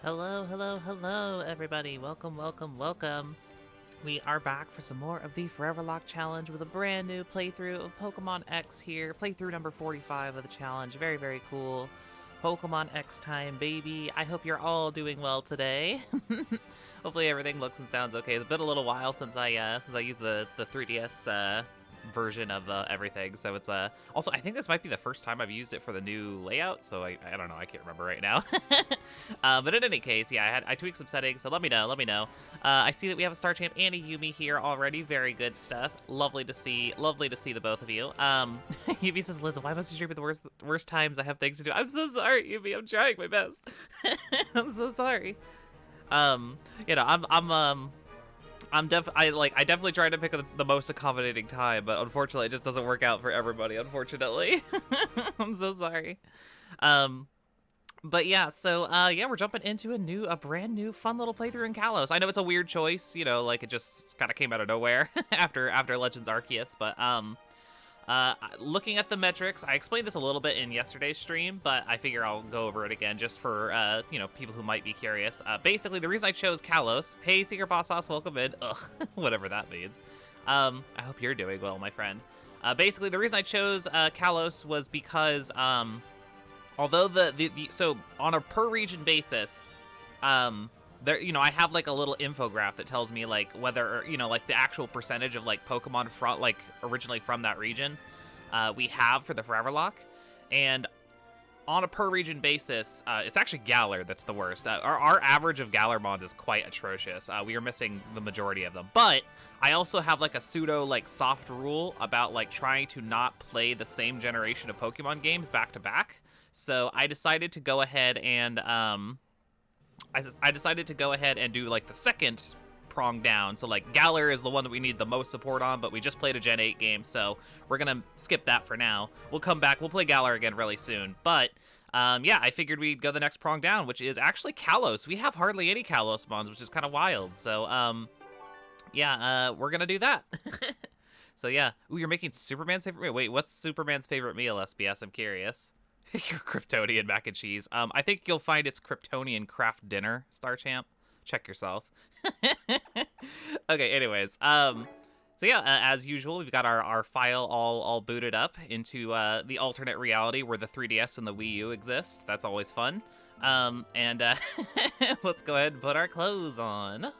Hello, hello, hello, everybody. Welcome, welcome, welcome. We are back for some more of the Foreverlocke challenge with a brand new playthrough of Pokemon X here. Playthrough number 45 of the challenge. Very, very cool. Pokemon X time, baby. I hope you're all doing well today. Hopefully everything looks and sounds okay. It's been a little while since I used the 3DS version of everything. So it's also, I think this might be the first time I've used it for the new layout. So I don't know. I can't remember right now. But in any case, yeah, I tweaked some settings. So let me know. Let me know. I see that we have a Star Champ and a Yumi here already. Very good stuff. Lovely to see. Lovely to see the both of you. Yumi says, Liz, why must you stream at the worst times? I have things to do. I'm so sorry, Yumi. I'm trying my best. I'm so sorry. You know, I definitely try to pick the most accommodating time, but unfortunately it just doesn't work out for everybody, unfortunately. I'm so sorry. But yeah, so yeah, we're jumping into a brand new fun little playthrough in Kalos. I know it's a weird choice, you know, like it just kind of came out of nowhere after Legends Arceus, but looking at the metrics, I explained this a little bit in yesterday's stream, but I figure I'll go over it again just for, you know, people who might be curious. Basically, the reason I chose Kalos, hey, Secret Boss Sauce, welcome in, ugh, whatever that means. I hope you're doing well, my friend. Basically, the reason I chose Kalos was because, although so on a per region basis, there, you know, I have like a little infograph that tells me like whether, you know, like the actual percentage of like Pokemon from like originally from that region we have for the Foreverlocke, and on a per region basis, it's actually Galar that's the worst. Our average of Galar mons is quite atrocious. We are missing the majority of them, but I also have like a pseudo like soft rule about like trying to not play the same generation of Pokemon games back to back. So I decided to go ahead and I decided to go ahead and do like the second prong down. So like Galar is the one that we need the most support on, but we just played a Gen 8 game, so we're gonna skip that for now. We'll come back, we'll play Galar again really soon. But yeah, I figured we'd go the next prong down, which is actually Kalos. We have hardly any Kalos mons, which is kind of wild. So yeah, we're gonna do that. So yeah. Ooh, you're making Superman's favorite meal. Wait, what's Superman's favorite meal, SBS? I'm curious. Your Kryptonian mac and cheese. I think you'll find it's Kryptonian craft dinner, Star Champ. Check yourself. Okay, anyways. So yeah, as usual, we've got our file all booted up into the alternate reality where the 3DS and the Wii U exist. That's always fun. And let's go ahead and put our clothes on.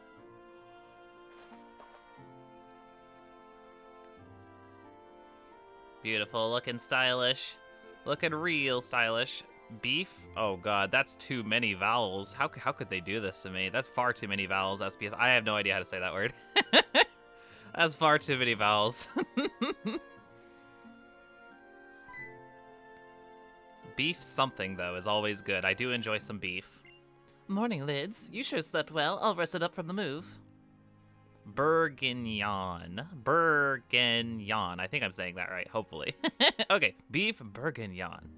Beautiful, looking stylish. Looking real stylish. Beef? Oh god, that's too many vowels. How could they do this to me? That's far too many vowels, SPS. I have no idea how to say that word. That's far too many vowels. Beef something, though, is always good. I do enjoy some beef. Morning, Lids. You sure slept well, all rested up from the move. Bourguignon. Bourguignon. I think I'm saying that right, hopefully. Okay, beef bourguignon.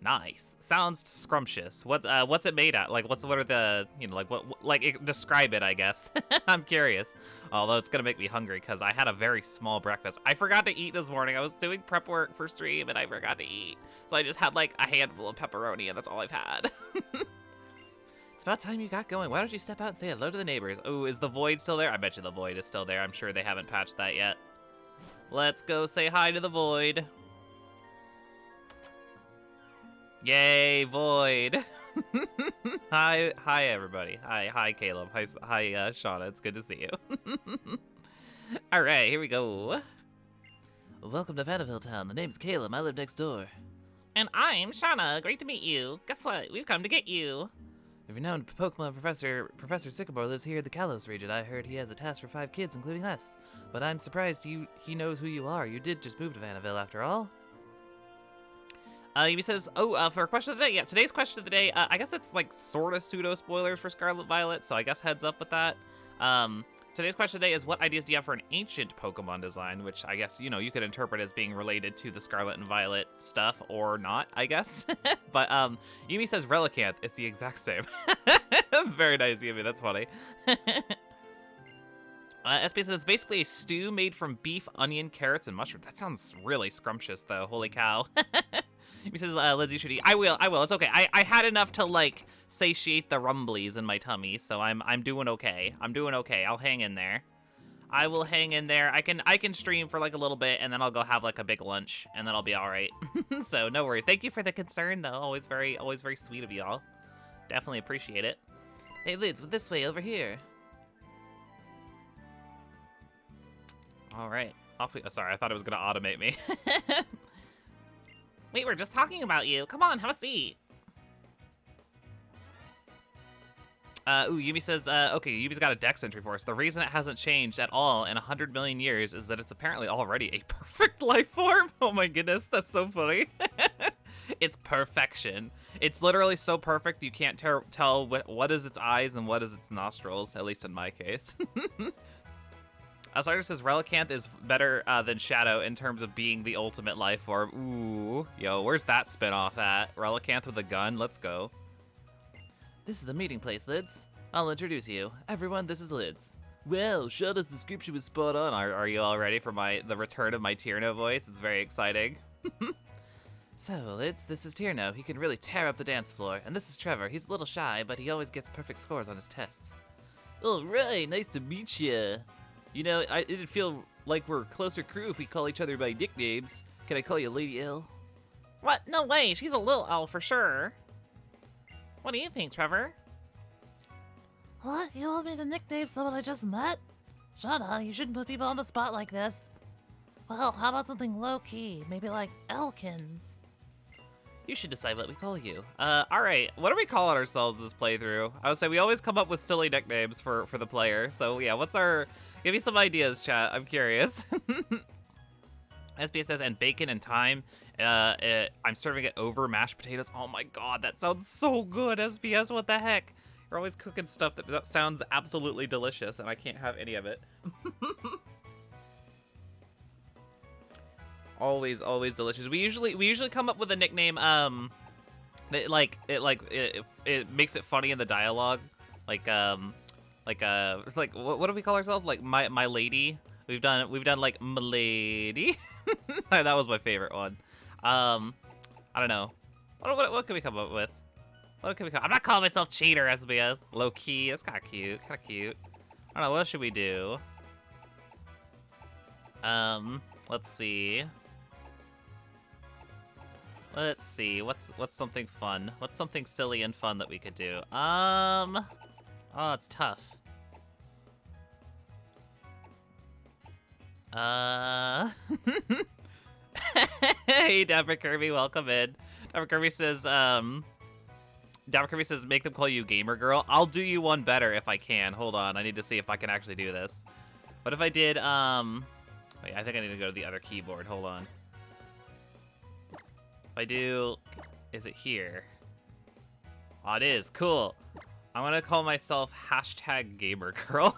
Nice. Sounds scrumptious. What's it made at? Like, what are the, you know, like, describe it, I guess. I'm curious. Although it's gonna make me hungry because I had a very small breakfast. I forgot to eat this morning. I was doing prep work for stream and I forgot to eat. So I just had like a handful of pepperoni and that's all I've had. It's about time you got going. Why don't you step out and say hello to the neighbors? Oh, is the void still there? I bet you the void is still there. I'm sure they haven't patched that yet. Let's go say hi to the void. Yay, void. Hi everybody. Hi Caleb. Hi Shauna. It's good to see you. All right, here we go. Welcome to Vanderbilt Town. The name's Caleb. I live next door. And I'm Shauna. Great to meet you. Guess what? We've come to get you. The renowned Pokemon Professor Sycamore lives here in the Kalos region. I heard he has a task for 5 kids, including us. But I'm surprised he knows who you are. You did just move to Vanderbilt after all. He says, for question of the day, yeah, today's question of the day, I guess it's like sort of pseudo spoilers for Scarlet Violet, so I guess heads up with that. Today's question of the day is, what ideas do you have for an ancient Pokemon design? Which I guess, you know, you could interpret as being related to the Scarlet and Violet stuff or not, I guess. But Yumi says Relicanth. It's the exact same. That's very nice, Yumi. That's funny. SP says it's basically a stew made from beef, onion, carrots, and mushroom. That sounds really scrumptious, though. Holy cow. He says, Lizzie should eat. I will. It's okay. I had enough to, like, satiate the rumblies in my tummy, so I'm doing okay. I'm doing okay. I'll hang in there. I will hang in there. I can stream for, like, a little bit, and then I'll go have, like, a big lunch, and then I'll be all right. So, no worries. Thank you for the concern, though. Always very sweet of y'all. Definitely appreciate it. Hey, Liz, this way, over here. All right. Off we... Oh, sorry, I thought it was going to automate me. Wait, we're just talking about you. Come on, have a seat. Yumi says, okay, Yumi's got a dex entry for us. The reason it hasn't changed at all in 100 million years is that it's apparently already a perfect life form. Oh my goodness, that's so funny. It's perfection. It's literally so perfect you can't tell what is its eyes and what is its nostrils, at least in my case. Sartre says Relicanth is better than Shadow in terms of being the ultimate life form. Ooh, yo, where's that spinoff at? Relicanth with a gun? Let's go. This is the meeting place, Lids. I'll introduce you. Everyone, this is Lids. Well, Shadow's description was spot on. Are you all ready for the return of my Tierno voice? It's very exciting. So, Lids, this is Tierno. He can really tear up the dance floor. And this is Trevor. He's a little shy, but he always gets perfect scores on his tests. All right, nice to meet you. You know, it'd feel like we're a closer crew if we call each other by nicknames. Can I call you Lady L? What? No way. She's a little L for sure. What do you think, Trevor? What? You want me to nickname someone I just met? Shut up. You shouldn't put people on the spot like this. Well, how about something low-key? Maybe like Elkins. You should decide what we call you. Alright, what are we calling ourselves this playthrough? I would say we always come up with silly nicknames for the player. So yeah, what's our... Give me some ideas, chat. I'm curious. SBS says, and bacon and thyme. I'm serving it over mashed potatoes. Oh my god, that sounds so good, SBS. What the heck? You're always cooking stuff that sounds absolutely delicious, and I can't have any of it. Always delicious. We usually come up with a nickname that it makes it funny in the dialogue. Like what do we call ourselves? Like my lady. We've done like m'lady. That was my favorite one. I don't know. What can we come up with? I'm not calling myself cheater, SBS. Low key. That's kind of cute. I don't know. What should we do? Let's see. What's something fun? What's something silly and fun that we could do? Oh, it's tough. Hey, Dapper Kirby, welcome in. Dapper Kirby says, make them call you Gamer Girl. I'll do you one better if I can. Hold on, I need to see if I can actually do this. What if I did, wait, I think I need to go to the other keyboard. Hold on. If I do, is it here? Oh, it is. Cool. I'm gonna call myself #GamerGirl.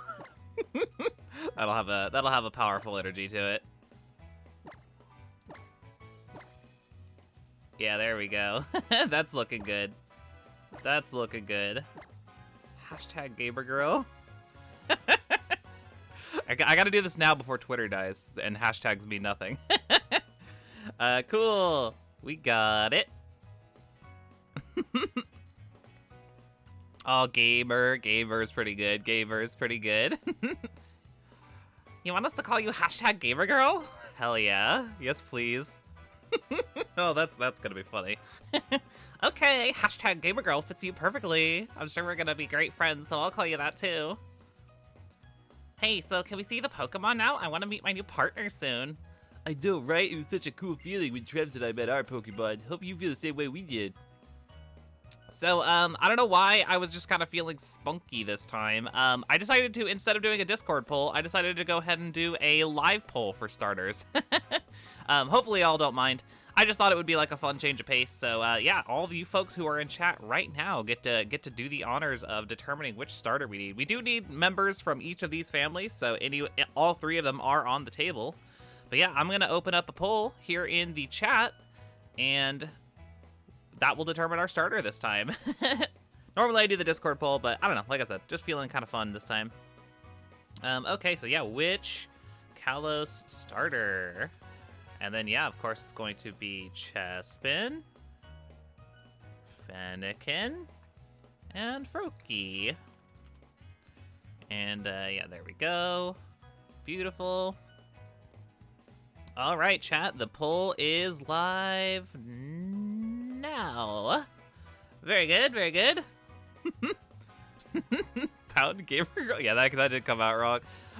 That'll have a powerful energy to it. Yeah, there we go. That's looking good. That's looking good. #GamerGirl. I gotta do this now before Twitter dies and hashtags mean nothing. Cool. We got it. Oh, Gamer's pretty good. Gamer's pretty good. You want us to call you #GamerGirl? Hell yeah. Yes, please. Oh, that's gonna be funny. Okay, #GamerGirl fits you perfectly. I'm sure we're gonna be great friends, so I'll call you that too. Hey, so can we see the Pokemon now? I want to meet my new partner soon. I know, right? It was such a cool feeling when Trev and I met our Pokemon. Hope you feel the same way we did. So, I don't know why I was just kind of feeling spunky this time. I decided to, instead of doing a Discord poll, I decided to go ahead and do a live poll for starters. Hopefully y'all don't mind. I just thought it would be like a fun change of pace. So, yeah, all of you folks who are in chat right now get to do the honors of determining which starter we need. We do need members from each of these families, so all three of them are on the table. But yeah, I'm going to open up a poll here in the chat, and that will determine our starter this time. Normally I do the Discord poll, but I don't know. Like I said, just feeling kind of fun this time. Okay, so yeah, which Kalos starter? And then, yeah, of course, it's going to be Chespin. Fennekin, and Froakie. And, yeah, there we go. Beautiful. All right, chat, the poll is live now. Very good, very good. Pound gamer girl? Yeah, that did come out wrong.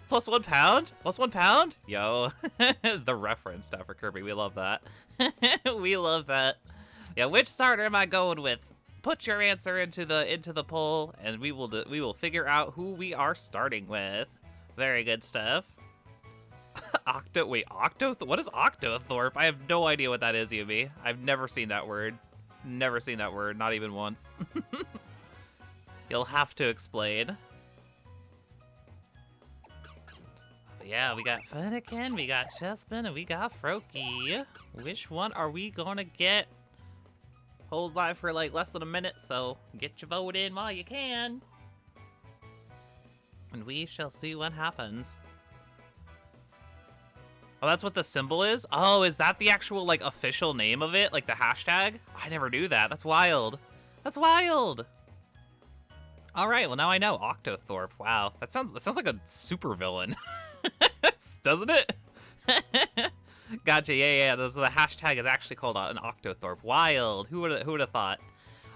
+1 pound? +1 pound? Yo, the reference stuff for Kirby, we love that. We love that. Yeah, which starter am I going with? Put your answer into the poll, and we will figure out who we are starting with. Very good stuff. What is Octothorpe? I have no idea what that is, Yumi. I've never seen that word. Never seen that word, not even once. You'll have to explain. But yeah, we got Fennekin, we got Chespin, and we got Froakie. Which one are we gonna get? Polls live for like less than a minute, so get your vote in while you can. And we shall see what happens. Oh, that's what the symbol is? Oh, is that the actual, like, official name of it? Like, the hashtag? I never knew that. That's wild. That's wild. All right, well, now I know. Octothorpe. Wow. That sounds like a super villain. Doesn't it? Gotcha. Yeah. The hashtag is actually called an Octothorpe. Wild. Who would have thought?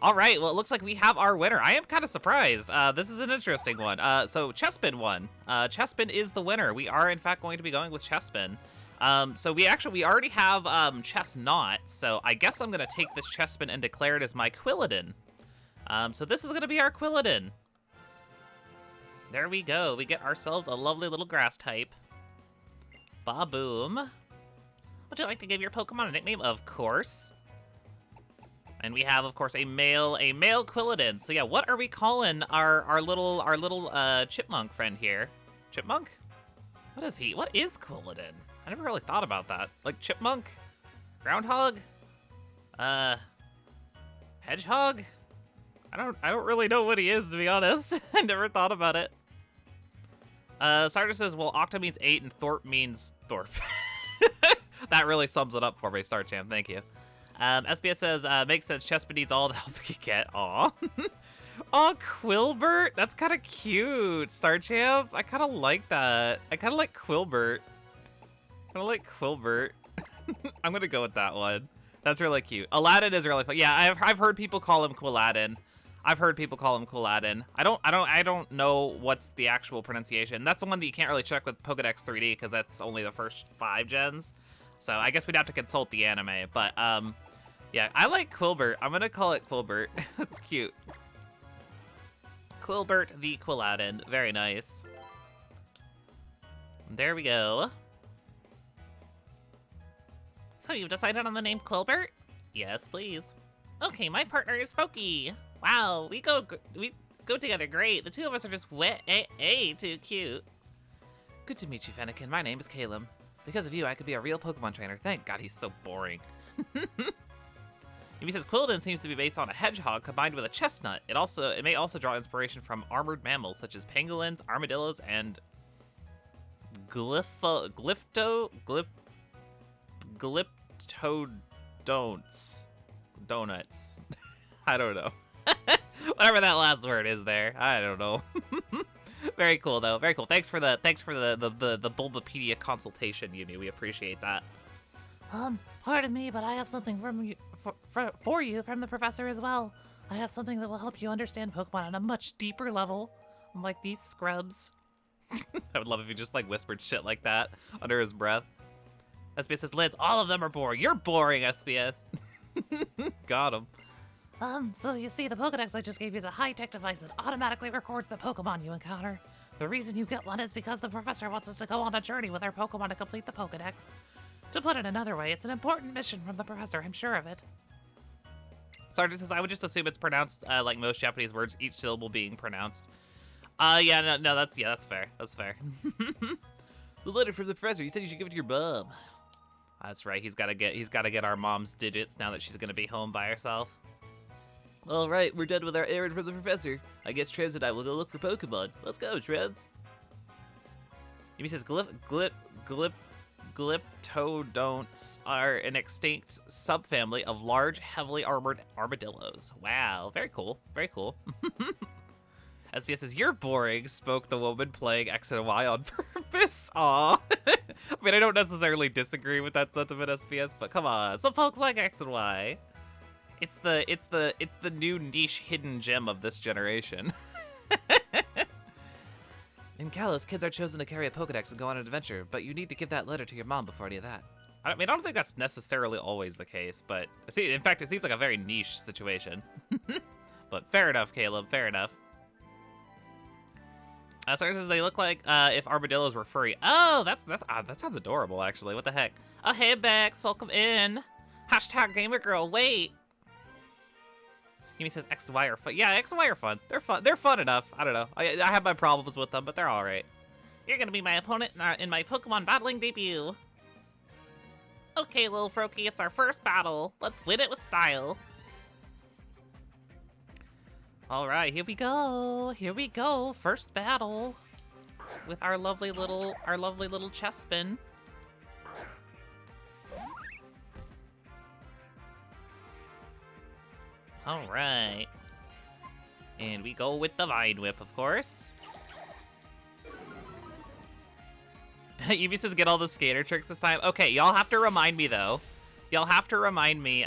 All right, well, it looks like we have our winner. I am kind of surprised. This is an interesting one. So Chespin won. Chespin is the winner. We are, in fact, going to be going with Chespin. So we already have Chestnut, so I guess I'm going to take this Chespin and declare it as my Quilladin. So this is going to be our Quilladin. There we go. We get ourselves a lovely little grass type. Ba-boom. Would you like to give your Pokemon a nickname? Of course. And we have, of course, a male Quilladin. So yeah, what are we calling our little chipmunk friend here? Chipmunk? What is he? What is Quilladin? I never really thought about that. Like chipmunk? Groundhog? Hedgehog? I don't really know what he is, to be honest. I never thought about it. Sartre says, well, Octo means 8 and Thorpe means Thorpe. That really sums it up for me, Starchamp. Thank you. SBS says, makes sense. Chespin needs all the help he can get. Aw. Aw, Quilbert. That's kind of cute, Starchamp. I kind of like that. I kind of like Quilbert. I'm going to go with that one. That's really cute. Aladdin is really fun. Yeah, I've heard people call him Quilladin. I don't know what's the actual pronunciation. That's the one that you can't really check with Pokedex 3D because that's only the first 5 gens. So I guess we'd have to consult the anime. But yeah, I like Quilbert. I'm gonna call it Quilbert. That's cute. Quilbert the Quilladin. Very nice. There we go. So you've decided on the name Quilbert? Yes, please. Okay, my partner is Froakie. Wow, we go together great. The two of us are just too cute. Good to meet you, Fennekin. My name is Caleb. Because of you, I could be a real Pokemon trainer. Thank God he's so boring. He says Quilladin seems to be based on a hedgehog combined with a chestnut. It may also draw inspiration from armored mammals such as pangolins, armadillos, and glyptodonts. Donuts. I don't know. Whatever that last word is there. I don't know. Very cool though. Very cool. Thanks for the Bulbapedia consultation, Yumi. We appreciate that. Pardon me, but I have something for you from the professor as well. I have something that will help you understand Pokemon on a much deeper level, unlike these scrubs. I would love if he just like whispered shit like that under his breath. SBS says, Liz, all of them are boring. You're boring, SBS. Got him. So you see, the Pokedex I just gave you is a high-tech device that automatically records the Pokemon you encounter. The reason you get one is because the professor wants us to go on a journey with our Pokemon to complete the Pokedex. To put it another way, it's an important mission from the professor, I'm sure of it. Sergeant says, I would just assume it's pronounced like most Japanese words, each syllable being pronounced. Yeah, no, that's fair. That's fair. The letter from the professor, he said you should give it to your mom. That's right, he's gotta get our mom's digits now that she's gonna be home by herself. All right, we're done with our errand from the professor. I guess Trez and I will go look for Pokemon. Let's go, Trez. He says Glyptodonts are an extinct subfamily of large, heavily armored armadillos. Wow, very cool. Very cool. SBS says, "You're boring," spoke the woman playing X and Y on purpose. Aw. I mean, I don't necessarily disagree with that sentiment, SBS, but come on, some folks like X and Y. It's the new niche hidden gem of this generation. In Kalos, kids are chosen to carry a Pokedex and go on an adventure, but you need to give that letter to your mom before any of that. I mean, I don't think that's necessarily always the case, but see, in fact, it seems like a very niche situation. But fair enough, Caleb, fair enough. Sarah says they look like if armadillos were furry. Oh, that sounds adorable, actually. What the heck? Oh, hey, Bex, welcome in. Hashtag gamer girl, wait. Yumi says X and Y are fun. Yeah, X and Y are fun. They're fun. They're fun enough. I don't know. I have my problems with them, but they're all right. You're gonna be my opponent in my Pokemon battling debut. Okay, little Froakie, it's our first battle. Let's win it with style. All right, here we go. Here we go. First battle with our lovely little Chespin. All right. And we go with the Vine Whip, of course. Eevee says get all the skater tricks this time. Okay, y'all have to remind me, though. Y'all have to remind me,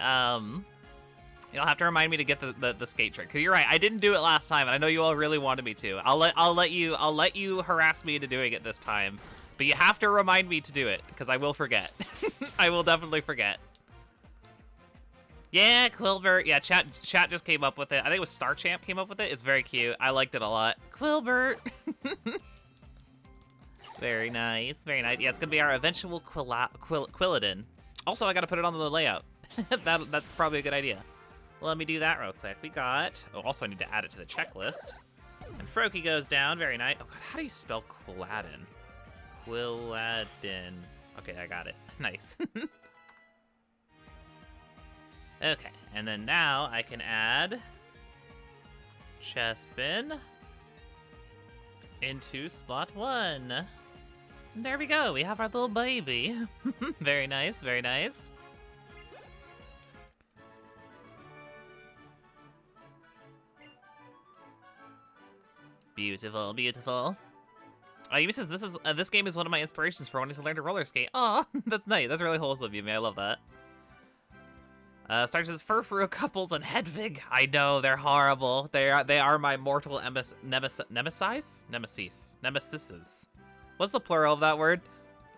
You'll have to remind me to get the skate trick. Cause you're right, I didn't do it last time, and I know you all really wanted me to. I'll let you harass me into doing it this time. But you have to remind me to do it, because I will forget. I will definitely forget. Yeah, Quilbert. Yeah, chat just came up with it. I think it was Star Champ came up with it. It's very cute. I liked it a lot. Quilbert. Very nice. Very nice. Yeah, it's going to be our eventual Quilladin. Also, I got to put it on the layout. That's probably a good idea. Let me do that real quick. We got... Oh, also, I need to add it to the checklist. And Froakie goes down. Very nice. Oh, God, how do you spell Quilladin? Quilladin. Okay, I got it. Nice. Okay, and then now I can add Chespin into slot 1. There we go. We have our little baby. Very nice, very nice. Beautiful, beautiful. Yumi says this game is one of my inspirations for wanting to learn to roller skate. Aw, that's nice. That's really wholesome of you, man. I love that. Star says Furfuru couples and Hedvig. I know they're horrible. They are my mortal nemesis. What's the plural of that word?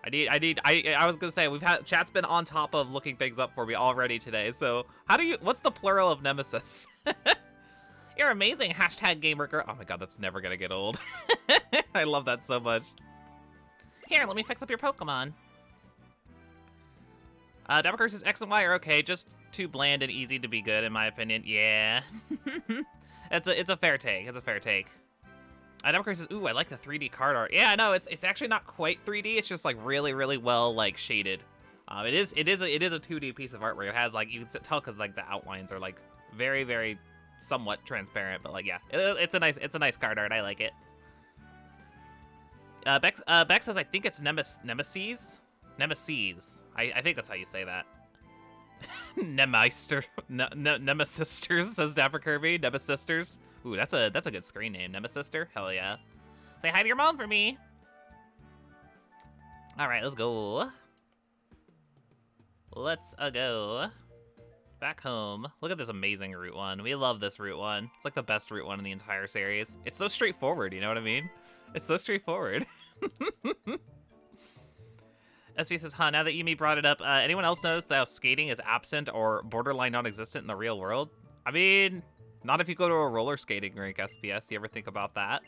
I was gonna say chat's been on top of looking things up for me already today. So what's the plural of nemesis? You're amazing, hashtag gamer girl. Oh my god, that's never gonna get old. I love that so much. Here, let me fix up your Pokemon. Democrat says X and Y are okay, just too bland and easy to be good, in my opinion. Yeah. It's a fair take. It's a fair take. Democrat says, ooh, I like the 3D card art. Yeah, no, it's actually not quite 3D. It's just like really, really well like shaded. It is a 2D piece of artwork. It has like, you can tell because like the outlines are like very, very somewhat transparent, but like yeah, it's a nice card art. I like it. Bex says I think it's Nemesis. I think that's how you say that. Nemeister. Nemesisters, says Dapper Kirby. Nemesisters. Ooh, that's a good screen name. Nemesister? Hell yeah. Say hi to your mom for me. Alright, let's go. Let's go. Back home. Look at this amazing Route 1. We love this Route 1. It's like the best Route 1 in the entire series. It's so straightforward, you know what I mean? It's so straightforward. SV says, huh, now that Yumi brought it up, anyone else notice that skating is absent or borderline non-existent in the real world? I mean, not if you go to a roller skating rink, SPS. You ever think about that?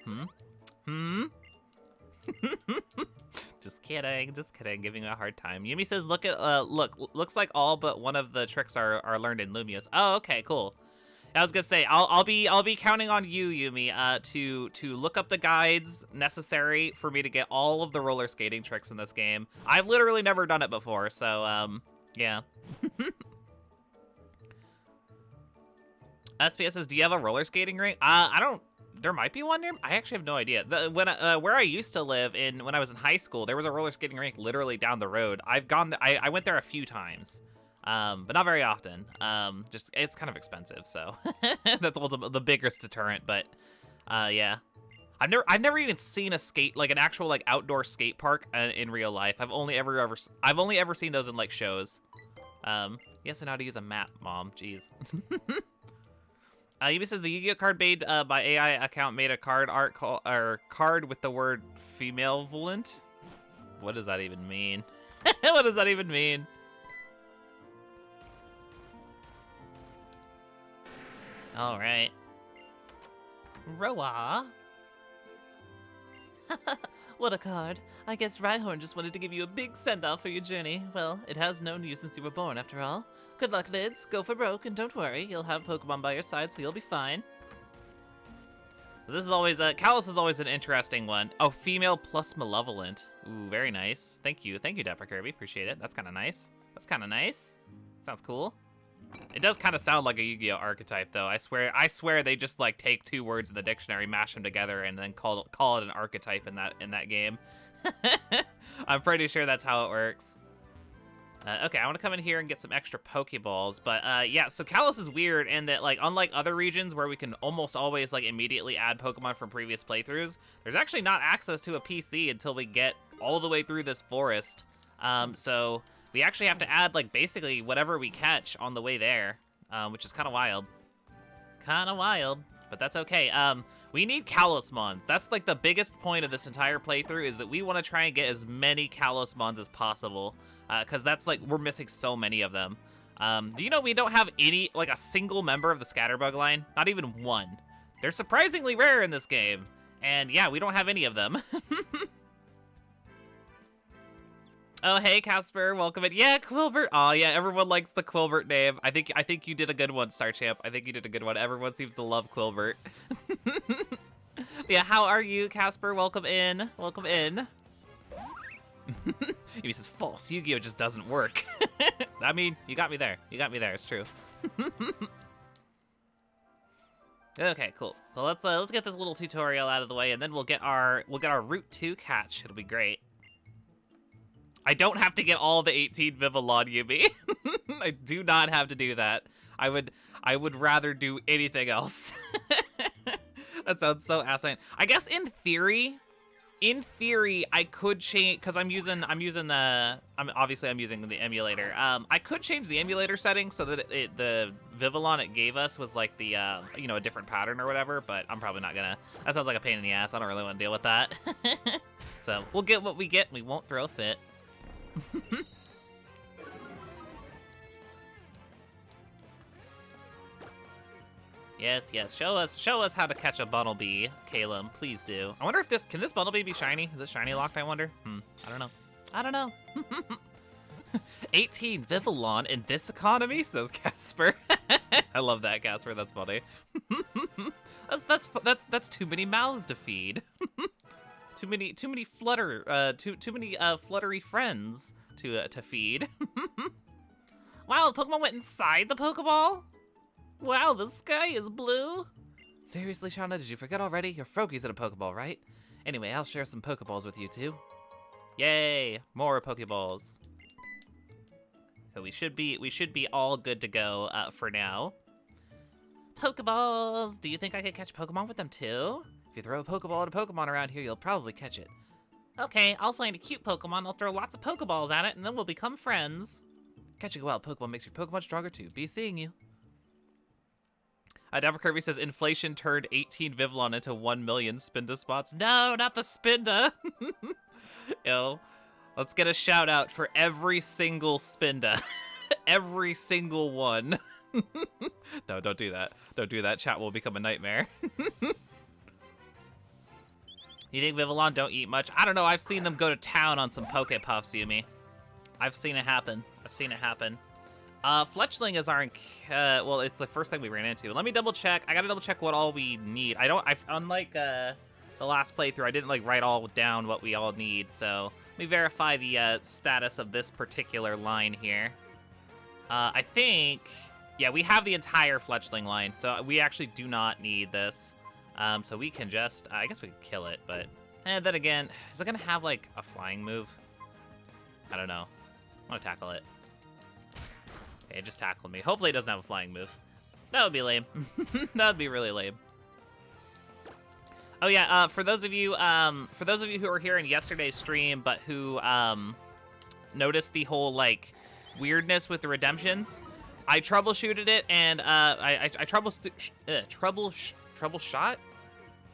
Just kidding, giving a hard time. Yumi says, looks like all but one of the tricks are learned in Lumiose. Oh, okay, cool. I was gonna say, I'll be counting on you, Yumi, to look up the guides necessary for me to get all of the roller skating tricks in this game. I've literally never done it before, so yeah. SPS says, do you have a roller skating rink? I don't There might be one near. I actually have no idea. Where I used to live when I was in high school, there was a roller skating rink literally down the road. I've gone. I went there a few times, but not very often. Just it's kind of expensive, so that's the biggest deterrent. But yeah, I've never even seen an actual like outdoor skate park in real life. I've only ever seen those in like shows. Yes, I know how to use a map, Mom. Jeez. Yubi says the Yu-Gi-Oh card made by AI account made a card card with the word female volant. What does that even mean? What does that even mean? All right. Roa. What a card. I guess Rhyhorn just wanted to give you a big send-off for your journey. Well, it has known you since you were born, after all. Good luck, Lids. Go for broke, and don't worry. You'll have Pokemon by your side, so you'll be fine. This is always Kalos is always an interesting one. Oh, female plus malevolent. Ooh, very nice. Thank you, Dapper Kirby. Appreciate it. That's kind of nice. Sounds cool. It does kind of sound like a Yu-Gi-Oh archetype, though. I swear they just like take two words in the dictionary, mash them together, and then call it an archetype in that game. I'm pretty sure that's how it works. Okay, I want to come in here and get some extra Pokeballs, but yeah, so Kalos is weird in that, like, unlike other regions where we can almost always, like, immediately add Pokemon from previous playthroughs, there's actually not access to a PC until we get all the way through this forest. So we actually have to add, like, basically whatever we catch on the way there, which is kind of wild. But that's okay. We need Kalosmons. That's, like, the biggest point of this entire playthrough is that we want to try and get as many Kalosmons as possible. Because that's, like, we're missing so many of them. Do you know we don't have a single member of the Scatterbug line? Not even one. They're surprisingly rare in this game. And, yeah, we don't have any of them. Oh, hey, Casper. Welcome in. Yeah, Quilvert. Oh, yeah, everyone likes the Quilvert name. I think you did a good one, Star Champ. I think you did a good one. Everyone seems to love Quilvert. Yeah, how are you, Casper? Welcome in. He says, false. Yu-Gi-Oh just doesn't work. I mean, you got me there. It's true. Okay, cool. So let's get this little tutorial out of the way, and then we'll get our Route 2 catch. It'll be great. I don't have to get all the 18 Vivillon, Yubi. I do not have to do that. I would rather do anything else. That sounds so asinine. I guess in theory, I could change, because I'm using the emulator. I could change the emulator settings so that the Vivillon it gave us was like the a different pattern or whatever. But I'm probably not gonna. That sounds like a pain in the ass. I don't really want to deal with that. So we'll get what we get. And we won't throw a fit. Yes. Show us how to catch a Bunnelby, Caleb. Please do. I wonder if can this Bunnelby be shiny? Is it shiny locked? I wonder. I don't know. 18 Vivillon in this economy, says Casper. I love that, Casper. That's funny. That's too many mouths to feed. too many fluttery friends to feed. Wow, the Pokemon went inside the Pokeball? Wow, the sky is blue. Seriously, Shauna, did you forget already? Your Froaky's in a Pokeball, right? Anyway, I'll share some Pokeballs with you too. Yay, more Pokeballs. So we should be all good to go for now. Pokeballs! Do you think I could catch Pokemon with them too? If you throw a Pokeball at a Pokemon around here, you'll probably catch it. Okay, I'll find a cute Pokemon, I'll throw lots of Pokeballs at it, and then we'll become friends. Catching a wild Pokemon makes your Pokemon stronger too. Be seeing you. Dapper Kirby says inflation turned 18 Vivillon into 1 million Spinda spots. No, not the Spinda. Ew. Let's get a shout out for every single Spinda. Every single one. No, don't do that. Don't do that. Chat will become a nightmare. You think Vivillon don't eat much? I don't know. I've seen them go to town on some Poke Puffs, Yumi. I've seen it happen. Fletchling is our, well, it's the first thing we ran into. Let me double check. I gotta double check what all we need. Unlike the last playthrough, I didn't like write all down what we all need. So let me verify the status of this particular line here. I think, yeah, we have the entire Fletchling line, so we actually do not need this. So we can just, I guess we could kill it, but then again, is it gonna have like a flying move? I don't know. I want to tackle it. Okay, it just tackled me. Hopefully it doesn't have a flying move. That would be lame. That would be really lame. Oh yeah, for those of you who were here in yesterday's stream, but who noticed the whole like weirdness with the redemptions, I troubleshooted it, and I troubleshot.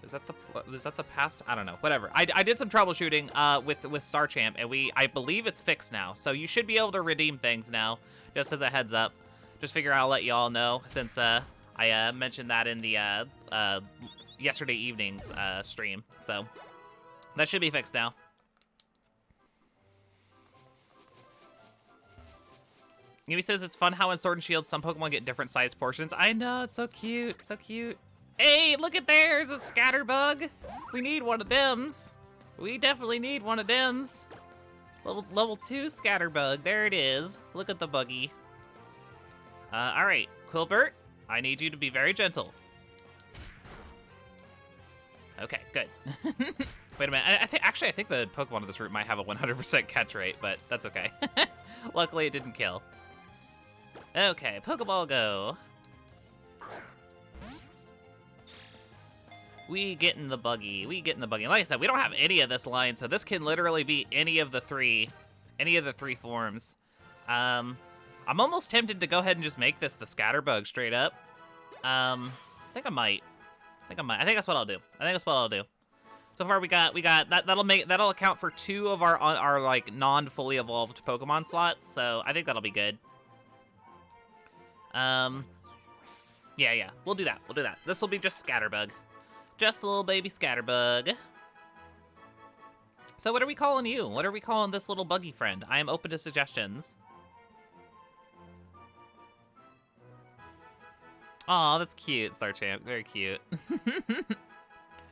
Is that the past? I don't know. Whatever. I did some troubleshooting with Star Champ, and I believe it's fixed now. So you should be able to redeem things now. Just as a heads up. Just figure I'll let y'all know, since I mentioned that in the yesterday evening's stream. So that should be fixed now. Yumi says it's fun how in Sword and Shield some Pokemon get different sized portions. I know, it's so cute, so cute. Hey, look at there's a Scatterbug. We need one of thems. We definitely need one of thems. Level 2 Scatterbug, there it is. Look at the buggy. All right, Quilbert, I need you to be very gentle. Okay, good. Wait a minute. I think the Pokemon of this route might have a 100% catch rate, but that's okay. Luckily, it didn't kill. Okay, Pokeball go. We get in the buggy. Like I said, we don't have any of this line, so this can literally be any of the three forms. I'm almost tempted to go ahead and just make this the Scatterbug straight up. I think I might. I think that's what I'll do. So far we got that'll account for 2 of our like non-fully evolved Pokemon slots. So I think that'll be good. Yeah, we'll do that. This will be just Scatterbug. Just a little baby Scatterbug. So what are we calling you? What are we calling this little buggy friend? I am open to suggestions. Aw, that's cute, Star Champ. Very cute.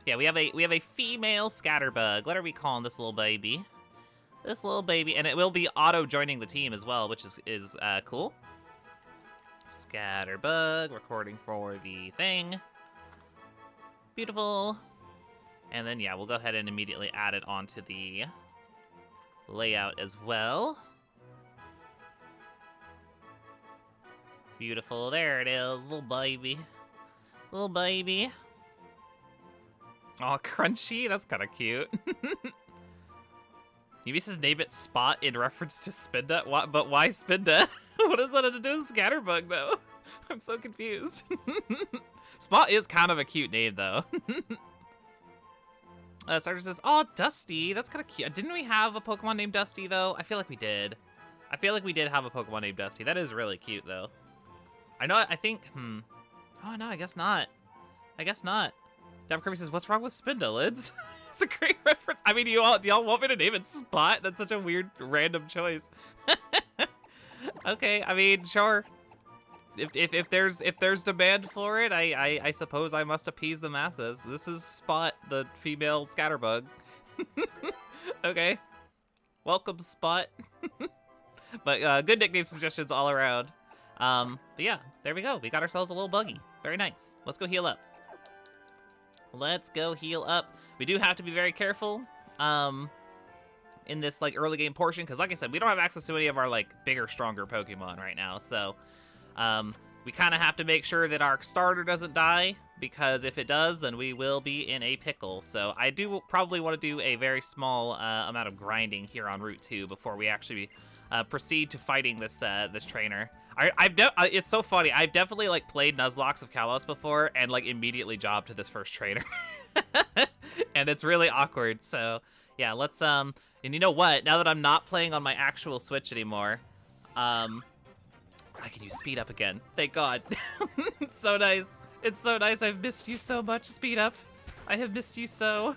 Yeah, we have a female Scatterbug. What are we calling this little baby? This little baby, and it will be auto joining the team as well, which is cool. Scatterbug, recording for the thing. Beautiful. And then, yeah, we'll go ahead and immediately add it onto the layout as well. Beautiful. There it is. Little baby. Little baby. Oh, Crunchy. That's kind of cute. Maybe says name it Spot in reference to Spinda. What? But why Spinda? What does that have to do with Scatterbug, though? I'm so confused. Spot is kind of a cute name, though. Starter says, oh, Dusty. That's kind of cute. Didn't we have a Pokemon named Dusty, though? I feel like we did. I feel like we did have a Pokemon named Dusty. That is really cute, though. I think, Oh, no, I guess not. Dab Kirby says, what's wrong with Spindalids? It's a great reference. I mean, do y'all want me to name it Spot? That's such a weird, random choice. Okay, I mean, sure. If there's demand for it, I suppose I must appease the masses. This is Spot, the female Scatterbug. Okay. Welcome, Spot. But good nickname suggestions all around. But yeah, there we go. We got ourselves a little buggy. Very nice. Let's go heal up. We do have to be very careful in this like early game portion, because like I said, we don't have access to any of our like bigger, stronger Pokemon right now. So we kind of have to make sure that our starter doesn't die, because if it does, then we will be in a pickle. So I do probably want to do a very small amount of grinding here on Route 2 before we actually proceed to fighting this trainer. It's so funny. I've definitely like played Nuzlocke of Kalos before and like immediately jobbed to this first trainer. And it's really awkward. So yeah, let's and you know what? Now that I'm not playing on my actual Switch anymore, I can use speed up again. Thank God. It's so nice. It's so nice. I've missed you so much, speed up. I have missed you so.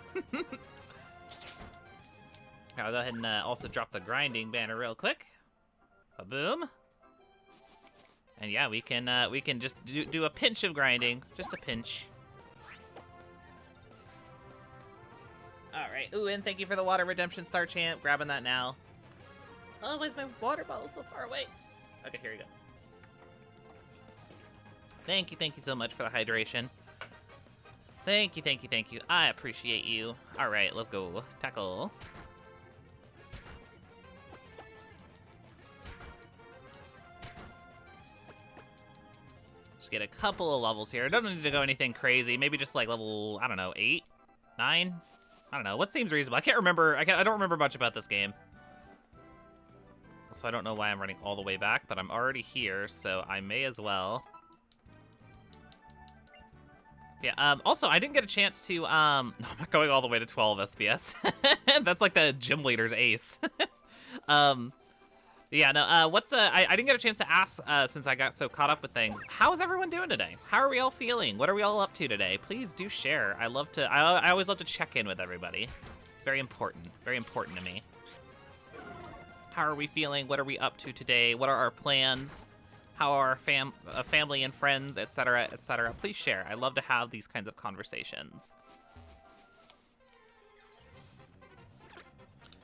I'll go ahead and also drop the grinding banner real quick. Boom. And yeah, we can just do a pinch of grinding, just a pinch. All right. Ooh, and thank you for the water redemption, Star Champ. Grabbing that now. Oh, why is my water bottle so far away? Okay, here we go. Thank you so much for the hydration. Thank you, thank you, thank you. I appreciate you. All right, let's go. Tackle. Just get a couple of levels here. Don't need to go anything crazy. Maybe just like level, I don't know, 8, 9? I don't know. What seems reasonable? I can't remember. I don't remember much about this game. So I don't know why I'm running all the way back, but I'm already here, so I may as well. Yeah, also, I didn't get a chance to, no, I'm not going all the way to 12 SPS. That's like the gym leader's ace. Yeah, no, I didn't get a chance to ask, since I got so caught up with things. How is everyone doing today? How are we all feeling? What are we all up to today? Please do share. I always love to check in with everybody. Very important to me. How are we feeling? What are we up to today? What are our plans? How are our family and friends, etc., etc.? Please share. I love to have these kinds of conversations.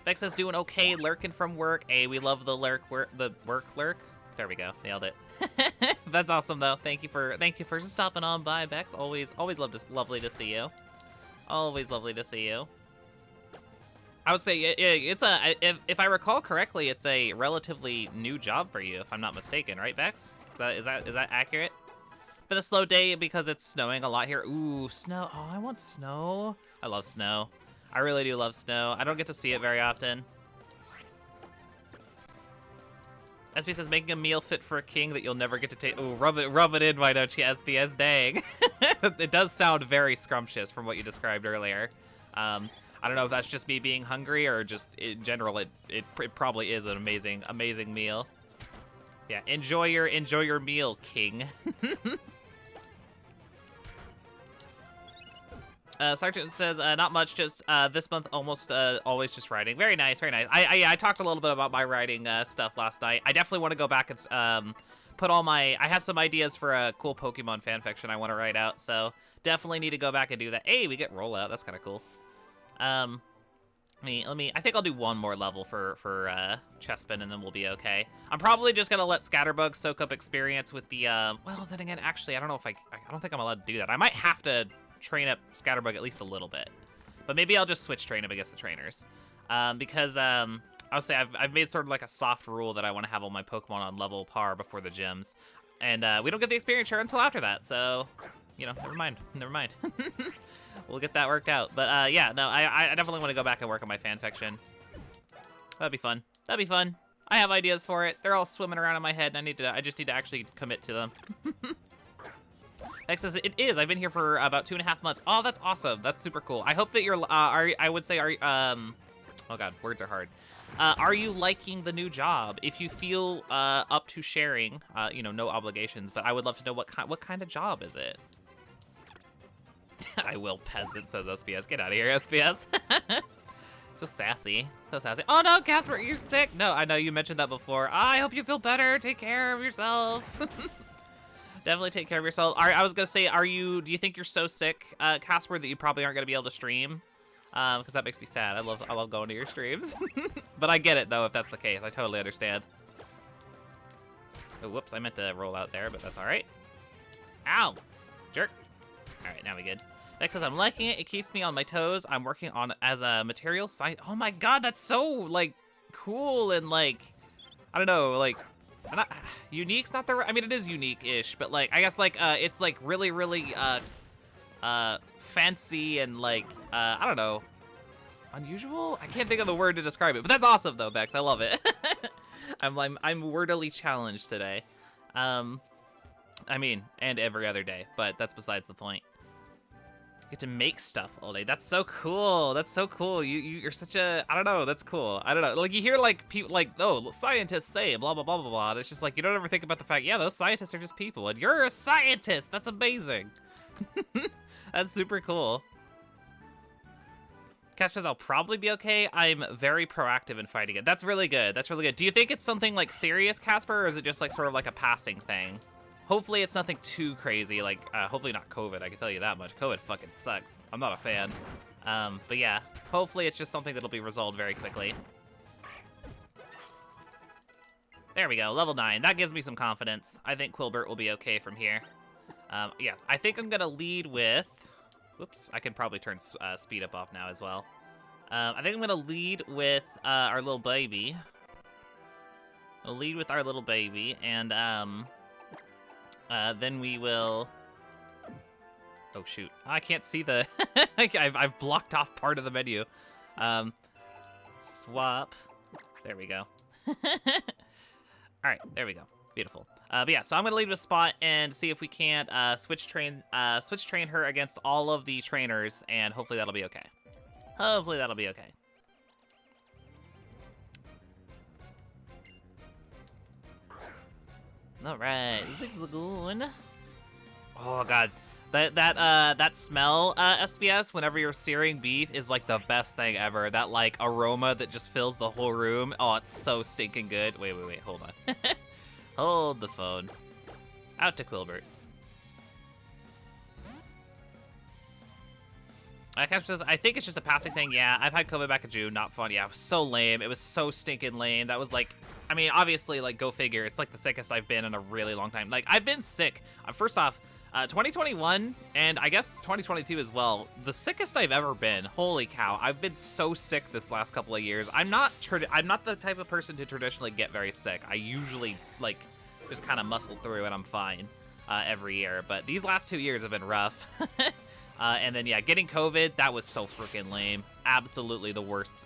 Bex says doing okay, lurking from work. Hey, we love the lurk. Lurk. There we go, nailed it. That's awesome though. Thank you for just stopping on by, Bex. Always lovely to see you. Always lovely to see you. I would say it's if I recall correctly, it's a relatively new job for you, if I'm not mistaken, right, Bex? Is that accurate? Been a slow day because it's snowing a lot here. Ooh, snow. Oh, I want snow. I love snow. I really do love snow. I don't get to see it very often. SB says making a meal fit for a king that you'll never get to taste. Ooh, rub it in, why don't you, SBS? Dang. It does sound very scrumptious from what you described earlier. I don't know if that's just me being hungry or just in general, it probably is an amazing meal. Yeah, enjoy your meal, king. Sergeant says, not much, just this month almost always just writing. Very nice, very nice. I talked a little bit about my writing stuff last night. I definitely want to go back and put all my... I have some ideas for a cool Pokemon fanfiction I want to write out, so definitely need to go back and do that. Hey, we get rollout. That's kind of cool. Let me. I think I'll do one more level for Chespin, and then we'll be okay. I'm probably just gonna let Scatterbug soak up experience with the. Well, then again, actually, I don't know if I don't think I'm allowed to do that. I might have to train up Scatterbug at least a little bit, but maybe I'll just switch train him against the trainers, because I'll say I've made sort of like a soft rule that I want to have all my Pokemon on level par before the gyms, and we don't get the experience share until after that. So, you know, never mind. We'll get that worked out. But yeah, no, I definitely want to go back and work on my fanfiction. That'd be fun. I have ideas for it. They're all swimming around in my head, and I just need to actually commit to them. Next says it is. I've been here for about 2.5 months. Oh, that's awesome. That's super cool. I hope that you're. I would say oh god, words are hard. Are you liking the new job? If you feel up to sharing, you know, no obligations, but I would love to know what kind of job is it. I will, peasant, says SBS. Get out of here, SBS. So sassy. Oh no, Casper, you're sick. No, I know you mentioned that before. I hope you feel better. Take care of yourself. Definitely take care of yourself. I was gonna say, do you think you're so sick, Casper, that you probably aren't gonna be able to stream? Because that makes me sad. I love going to your streams. But I get it though, if that's the case. I totally understand. Oh, whoops, I meant to roll out there, but that's all right. Ow, jerk. All right, now we good. Bex says, I'm liking it. It keeps me on my toes. I'm working on as a material science. Oh my god, that's so, like, cool and, like, I don't know, like, not, unique's not the, I mean, it is unique-ish, but, like, I guess, like, it's, like, really, fancy and, like, I don't know, unusual? I can't think of the word to describe it, but that's awesome, though, Bex. I love it. I'm wordily challenged today. I mean, and every other day, but that's besides the point. Get to make stuff all day. That's so cool. That's so cool. You're such a, I don't know, that's cool. I don't know. Like, you hear, like, people, like, oh, scientists say blah, blah, blah, blah, blah. And it's just like, you don't ever think about the fact, yeah, those scientists are just people, and you're a scientist. That's amazing. That's super cool. Cash says, I'll probably be okay. I'm very proactive in fighting it. That's really good. That's really good. Do you think it's something, like, serious, Casper, or is it just, like, sort of like a passing thing? Hopefully it's nothing too crazy, like, hopefully not COVID, I can tell you that much. COVID fucking sucks. I'm not a fan. But yeah, hopefully it's just something that'll be resolved very quickly. There we go, level 9. That gives me some confidence. I think Quilbert will be okay from here. Yeah, I think I'm gonna lead with... Whoops, I can probably turn speed up off now as well. I think I'm gonna lead with our little baby. We'll lead with our little baby, and then we will... Oh, shoot. I can't see the... I've blocked off part of the menu. Swap. There we go. All right, there we go. Beautiful. But yeah, so I'm gonna lead with Spot and see if we can't switch train her against all of the trainers, and hopefully that'll be okay. Hopefully that'll be okay. All right, Zigzagoon. Oh god, that smell, SBS, whenever you're searing beef is like the best thing ever. That like aroma that just fills the whole room. Oh, it's so stinking good. Wait, hold on. Hold the phone. Out to Quilbert. I think it's just a passing thing. Yeah, I've had COVID back in June. Not fun. Yeah, it was so lame. It was so stinking lame. That was like, I mean, obviously, like, go figure. It's like the sickest I've been in a really long time. Like, I've been sick. First off, 2021 and I guess 2022 as well. The sickest I've ever been. Holy cow! I've been so sick this last couple of years. I'm not the type of person to traditionally get very sick. I usually like just kind of muscle through and I'm fine every year. But these last 2 years have been rough. And then, yeah, getting COVID, that was so freaking lame. Absolutely the worst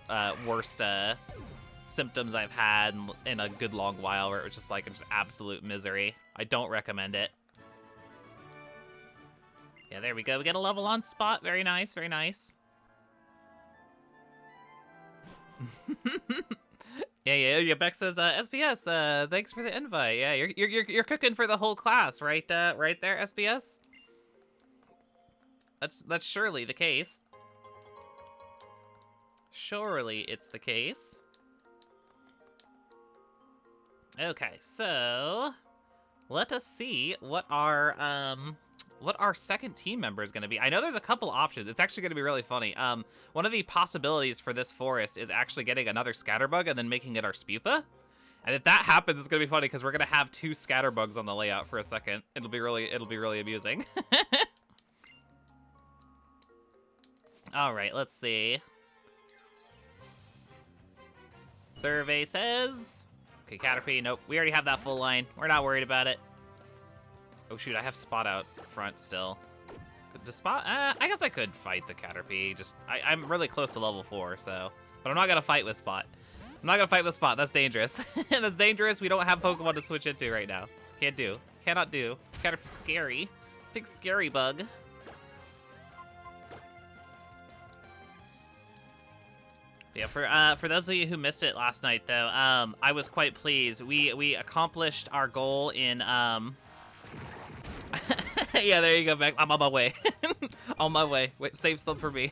symptoms I've had in a good long while, where it was just like just absolute misery. I don't recommend it. Yeah, there we go. We get a level on Spot. Very nice, very nice. Yeah. Beck says, SBS, thanks for the invite. Yeah, you're cooking for the whole class, right? Right there, SBS. That's surely the case. Surely it's the case. Okay, so let us see what our second team member is going to be. I know there's a couple options. It's actually going to be really funny. One of the possibilities for this forest is actually getting another Scatterbug and then making it our Spupa. And if that happens, it's going to be funny because we're going to have 2 Scatterbugs on the layout for a second. It'll be really amusing. All right, let's see. Survey says... Okay, Caterpie, nope. We already have that full line. We're not worried about it. Oh, shoot, I have Spot out front still. Does Spot... I guess I could fight the Caterpie. I'm really close to level 4, so... But I'm not gonna fight with Spot. I'm not gonna fight with Spot. That's dangerous. That's dangerous. We don't have Pokemon to switch into right now. Can't do. Cannot do. Caterpie's scary. Big scary bug. Yeah, for those of you who missed it last night, though, I was quite pleased. We accomplished our goal in yeah, there you go, Beck. I'm on my way. On my way. Wait, save some for me.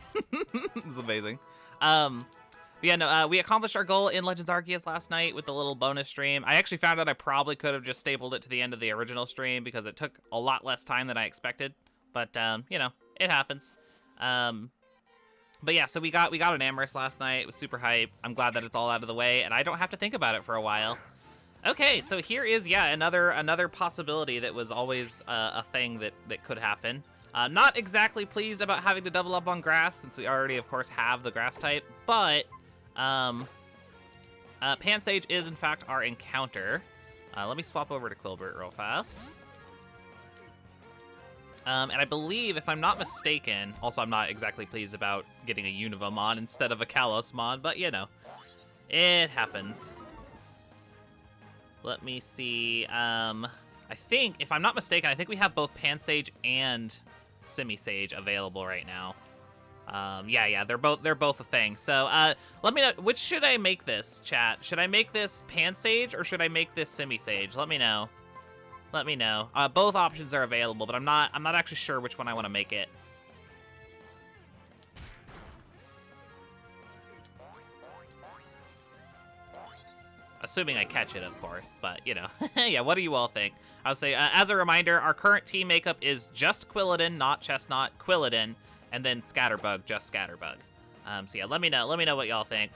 This is amazing. Yeah, no, we accomplished our goal in Legends Arceus last night with the little bonus stream. I actually found out I probably could have just stapled it to the end of the original stream because it took a lot less time than I expected. But you know, it happens. But yeah, so we got an Amorous last night. It was super hype. I'm glad that it's all out of the way, and I don't have to think about it for a while. Okay, so here is, yeah, another possibility that was always a thing that could happen. Not exactly pleased about having to double up on grass, since we already, of course, have the grass type, but Pansage is, in fact, our encounter. Let me swap over to Quilbert real fast. And I believe, if I'm not mistaken, also I'm not exactly pleased about getting a Univamon instead of a Kalosmon, but you know, it happens. Let me see, I think, if I'm not mistaken, I think we have both Pansage and Simisage available right now. Yeah, they're both a thing. So, let me know, which should I make this, chat? Should I make this Pansage or should I make this Simisage? Let me know. Let me know. Both options are available, but I'm not actually sure which one I want to make it. Assuming I catch it, of course, but, you know. Yeah, what do you all think? I would say, as a reminder, our current team makeup is just Quilladin, not Chestnut, Quilladin, and then Scatterbug, just Scatterbug. So yeah, let me know what y'all think.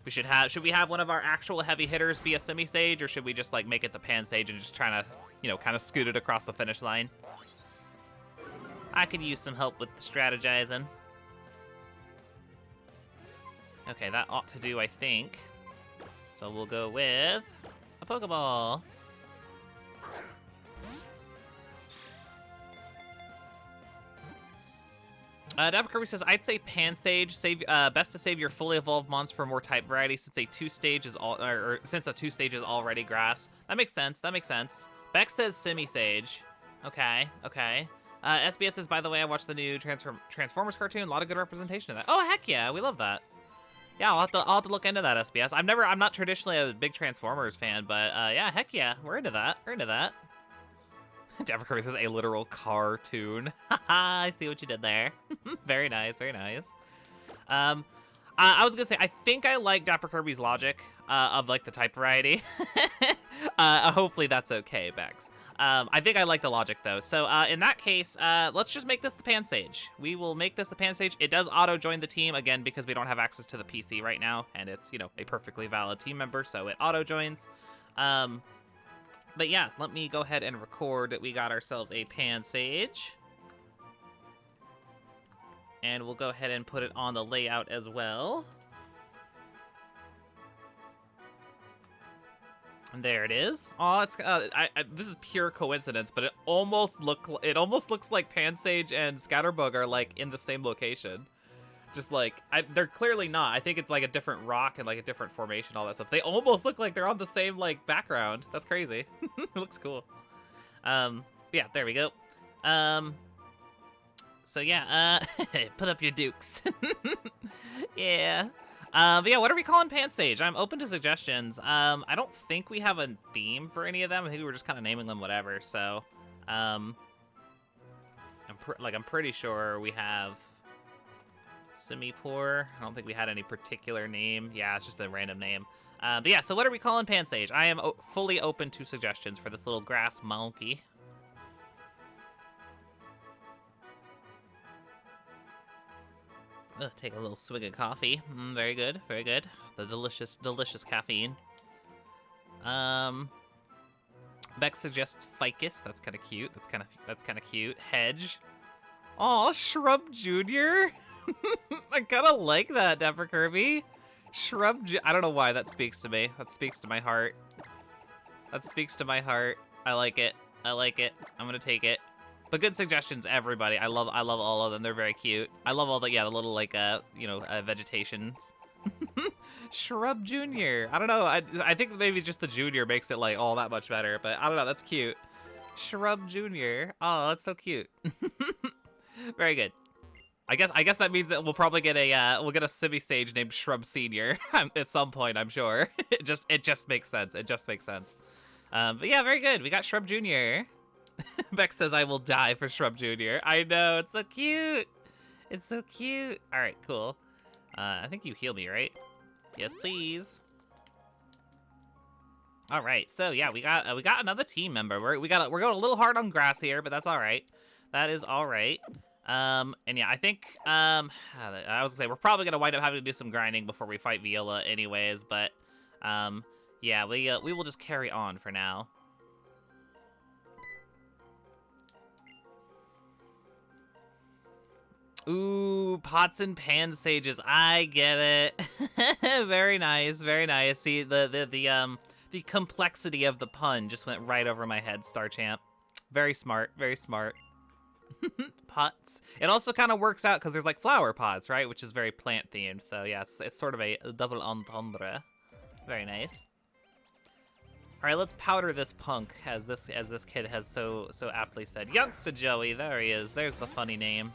Should we have one of our actual heavy hitters be a Simisage, or should we just, like, make it the Pansage and just try to, you know, kind of scoot it across the finish line? I could use some help with the strategizing. Okay, that ought to do, I think. So we'll go with a Pokeball. Dapper Kirby says, I'd say Pansage. Best to save your fully evolved mons for more type variety since a two-stage is already grass. That makes sense. That makes sense. Bex says Simisage. Okay. Okay. SBS says, by the way, I watched the new Transformers cartoon. A lot of good representation of that. Oh heck yeah, we love that. Yeah, I'll have to look into that, SBS. I'm not traditionally a big Transformers fan, but yeah, heck yeah, we're into that. We're into that. Dapper Kirby says a literal cartoon. Haha, I see what you did there. Very nice, very nice. I was gonna say, I think I like Dapper Kirby's logic of like the type variety. Hopefully that's okay, Bex. I think I like the logic though. So in that case, let's just make this the Pansage. We will make this the Pansage. It does auto join the team again because we don't have access to the PC right now, and it's, you know, a perfectly valid team member, so it auto joins. But yeah, let me go ahead and record that we got ourselves a Pansage. And we'll go ahead and put it on the layout as well. And there it is. Oh, it's this is pure coincidence, but it almost looks like Pansage and Scatterbug are like in the same location. Just like they're clearly not. I think it's like a different rock and like a different formation, all that stuff. They almost look like they're on the same like background. That's crazy. It looks cool. Yeah, there we go. So yeah, put up your dukes. Yeah. But yeah, what are we calling Pansage? I'm open to suggestions. I don't think we have a theme for any of them. I think we were just kind of naming them whatever. So, I'm pretty sure we have Simipour. I don't think we had any particular name. Yeah, it's just a random name. But yeah, so what are we calling Pansage? I am fully open to suggestions for this little grass monkey. Take a little swig of coffee. Very good, very good. The delicious, delicious caffeine. Bex suggests Ficus. That's kind of cute. That's kind of cute. Hedge. Aw, Shrub Junior. I kind of like that, Dapper Kirby. I don't know why that speaks to me. That speaks to my heart. That speaks to my heart. I like it. I like it. I'm gonna take it. But good suggestions, everybody. I love all of them. They're very cute. I love all the little like vegetations. Shrub Junior. I don't know. I think maybe just the Junior makes it like all that much better. But I don't know. That's cute. Shrub Junior. Oh, that's so cute. Very good. I guess that means that we'll probably get a Simisage named Shrub Senior at some point. I'm sure. It just makes sense. It just makes sense. But yeah, very good. We got Shrub Junior. Bex says, I will die for Shrub Jr. I know, it's so cute. It's so cute. All right, cool. I think you heal me, right? Yes, please. All right, so yeah, we got another team member. We're going a little hard on grass here, but that's all right. That is all right. And yeah, I think I was gonna say we're probably gonna wind up having to do some grinding before we fight Viola, anyways. But yeah, we will just carry on for now. Ooh, pots and Pansages. I get it. Very nice, very nice. See, the complexity of the pun just went right over my head, Star Champ. Very smart, very smart. Pots. It also kind of works out because there's like flower pots, right? Which is very plant themed. So yeah, it's sort of a double entendre. Very nice. All right, let's powder this punk, as this kid has so aptly said. Youngster Joey, there he is. There's the funny name.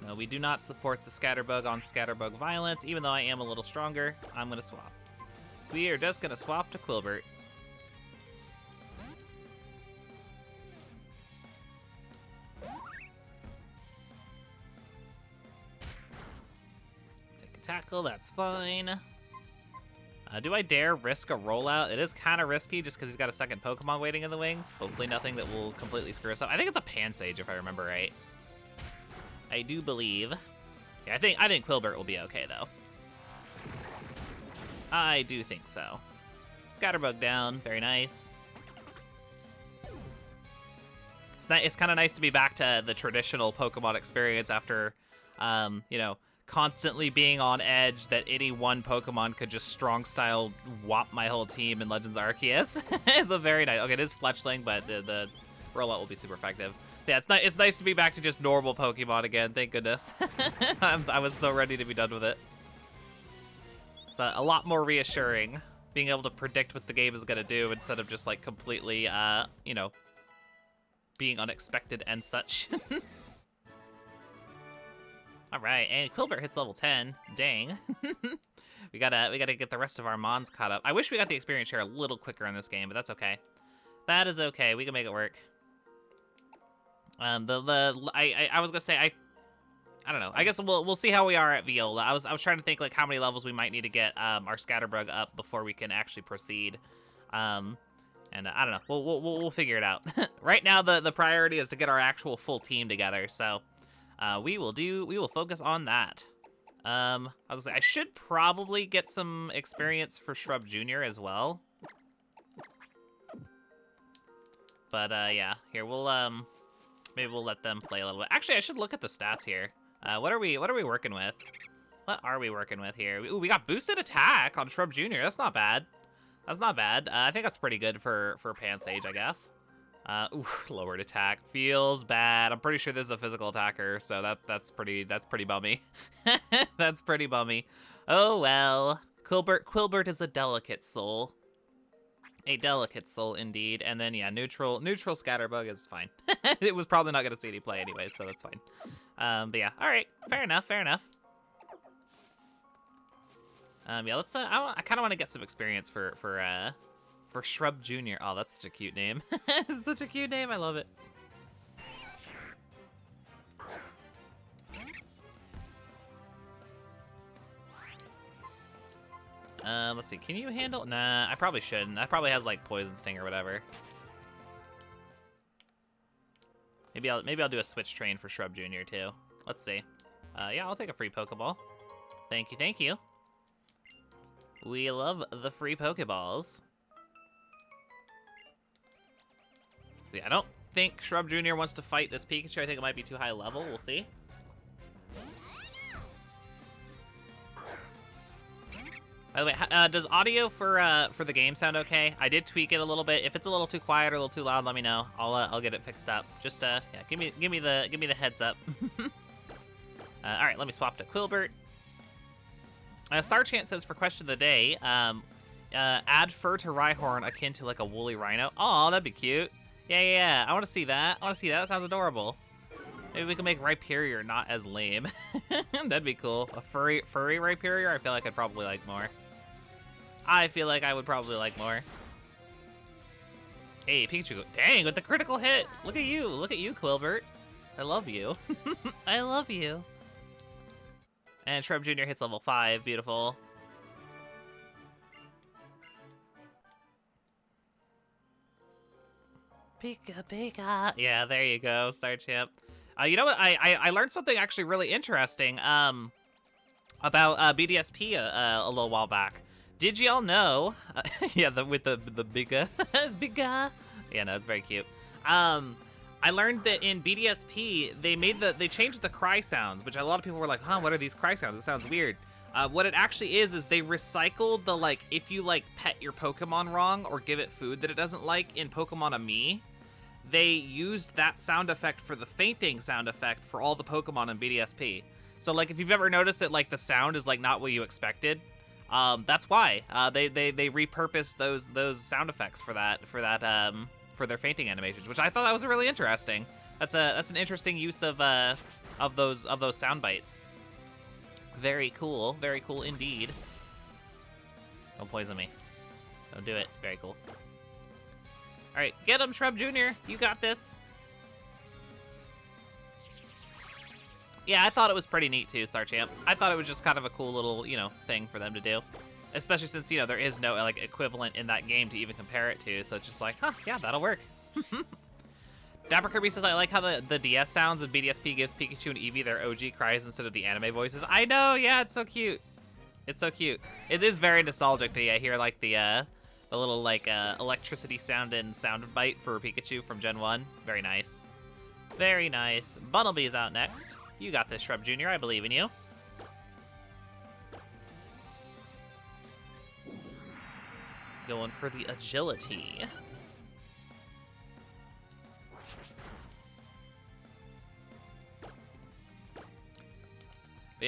No, we do not support the Scatterbug on Scatterbug violence, even though I am a little stronger. I'm gonna swap. We are just gonna swap to Quilbert. Take a tackle, that's fine. Do I dare risk a rollout? It is kind of risky just because he's got a second Pokemon waiting in the wings. Hopefully nothing that will completely screw us up. I think it's a Pansage if I remember right. I do believe. Yeah, I think Quilbert will be okay though. I do think so. Scatterbug down, very nice. it's kind of nice to be back to the traditional Pokemon experience after, you know, constantly being on edge that any one Pokemon could just strong style whop my whole team in Legends Arceus. It's a very nice. Okay, it is Fletchling, but the rollout will be super effective. Yeah, it's nice to be back to just normal Pokemon again. Thank goodness. I was so ready to be done with it. It's a lot more reassuring being able to predict what the game is gonna do instead of just like completely, you know, being unexpected and such. All right, and Quilbert hits level 10. Dang. we gotta get the rest of our Mons caught up. I wish we got the experience share a little quicker in this game, but that's okay. That is okay. We can make it work. I was gonna say I don't know. I guess we'll see how we are at Viola. I was trying to think like how many levels we might need to get our Scatterbug up before we can actually proceed. And I don't know. We'll figure it out. Right now the priority is to get our actual full team together. So. We will focus on that. I was gonna say, I should probably get some experience for Shrub Jr. as well. But, yeah, here, maybe we'll let them play a little bit. Actually, I should look at the stats here. What are we working with? What are we working with here? Ooh, we got boosted attack on Shrub Jr. That's not bad. That's not bad. I think that's pretty good for Pansage, I guess. Ooh, lowered attack feels bad. I'm pretty sure this is a physical attacker, so that's pretty bummy. That's pretty bummy. Oh well. Quilbert is a delicate soul. A delicate soul indeed. And then yeah, neutral Scatterbug is fine. It was probably not gonna see any play anyway, so that's fine. But yeah, all right, fair enough. Yeah, let's. I kind of want to get some experience for Shrub Jr. Oh, that's such a cute name. It's such a cute name. I love it. Let's see. Can you handle? Nah, I probably shouldn't. That probably has like Poison Sting or whatever. Maybe I'll do a switch train for Shrub Jr. too. Let's see. Yeah, I'll take a free Pokeball. Thank you. We love the free Pokeballs. Yeah, I don't think Shrub Jr. wants to fight this Pikachu. I think it might be too high level. We'll see. By the way, does audio for the game sound okay? I did tweak it a little bit. If it's a little too quiet or a little too loud, let me know. I'll get it fixed up. Just yeah, give me the heads up. All right, let me swap to Quilbert. Starchant says for question of the day, add fur to Rhyhorn akin to like a woolly rhino. Oh, that'd be cute. Yeah. I want to see that. That sounds adorable. Maybe we can make Rhyperior not as lame. That'd be cool. A furry Rhyperior, I feel like I'd probably like more. I feel like I would probably like more. Hey, Pikachu. Dang, with the critical hit. Look at you, Quilbert. I love you. I love you. And Shrub Jr. hits level 5. Beautiful. Pika. Yeah, there you go, Starchamp. You know what? I learned something actually really interesting about BDSP a little while back. Did y'all know? Yeah, with the bigga. Bigga. Yeah, no, it's very cute. I learned that in BDSP they changed the cry sounds, which a lot of people were like, huh, what are these cry sounds? It sounds weird. What it actually is they recycled the like if you like pet your Pokemon wrong or give it food that it doesn't like in Pokemon Ami. They used that sound effect for the fainting sound effect for all the Pokemon in BDSP. So like if you've ever noticed that like the sound is like not what you expected, that's why they repurposed those sound effects for their fainting animations, which I thought that was really interesting. That's an interesting use of those sound bites. Very cool indeed. Don't poison me. Don't do it. Very cool. All right, get him, Shrub Jr. You got this. Yeah, I thought it was pretty neat too, Starchamp. I thought it was just kind of a cool little, thing for them to do. Especially since, there is no, like, equivalent in that game to even compare it to. So it's just like, huh, yeah, that'll work. Dapper Kirby says, I like how the DS sounds and BDSP gives Pikachu and Eevee their OG cries instead of the anime voices. I know, yeah, it's so cute. It's so cute. It is very nostalgic to hear, like, the little, like, electricity sound and sound bite for Pikachu from Gen 1. Very nice. Very nice. Bunnelby's out next. You got this, Shrub Jr. I believe in you. Going for the agility.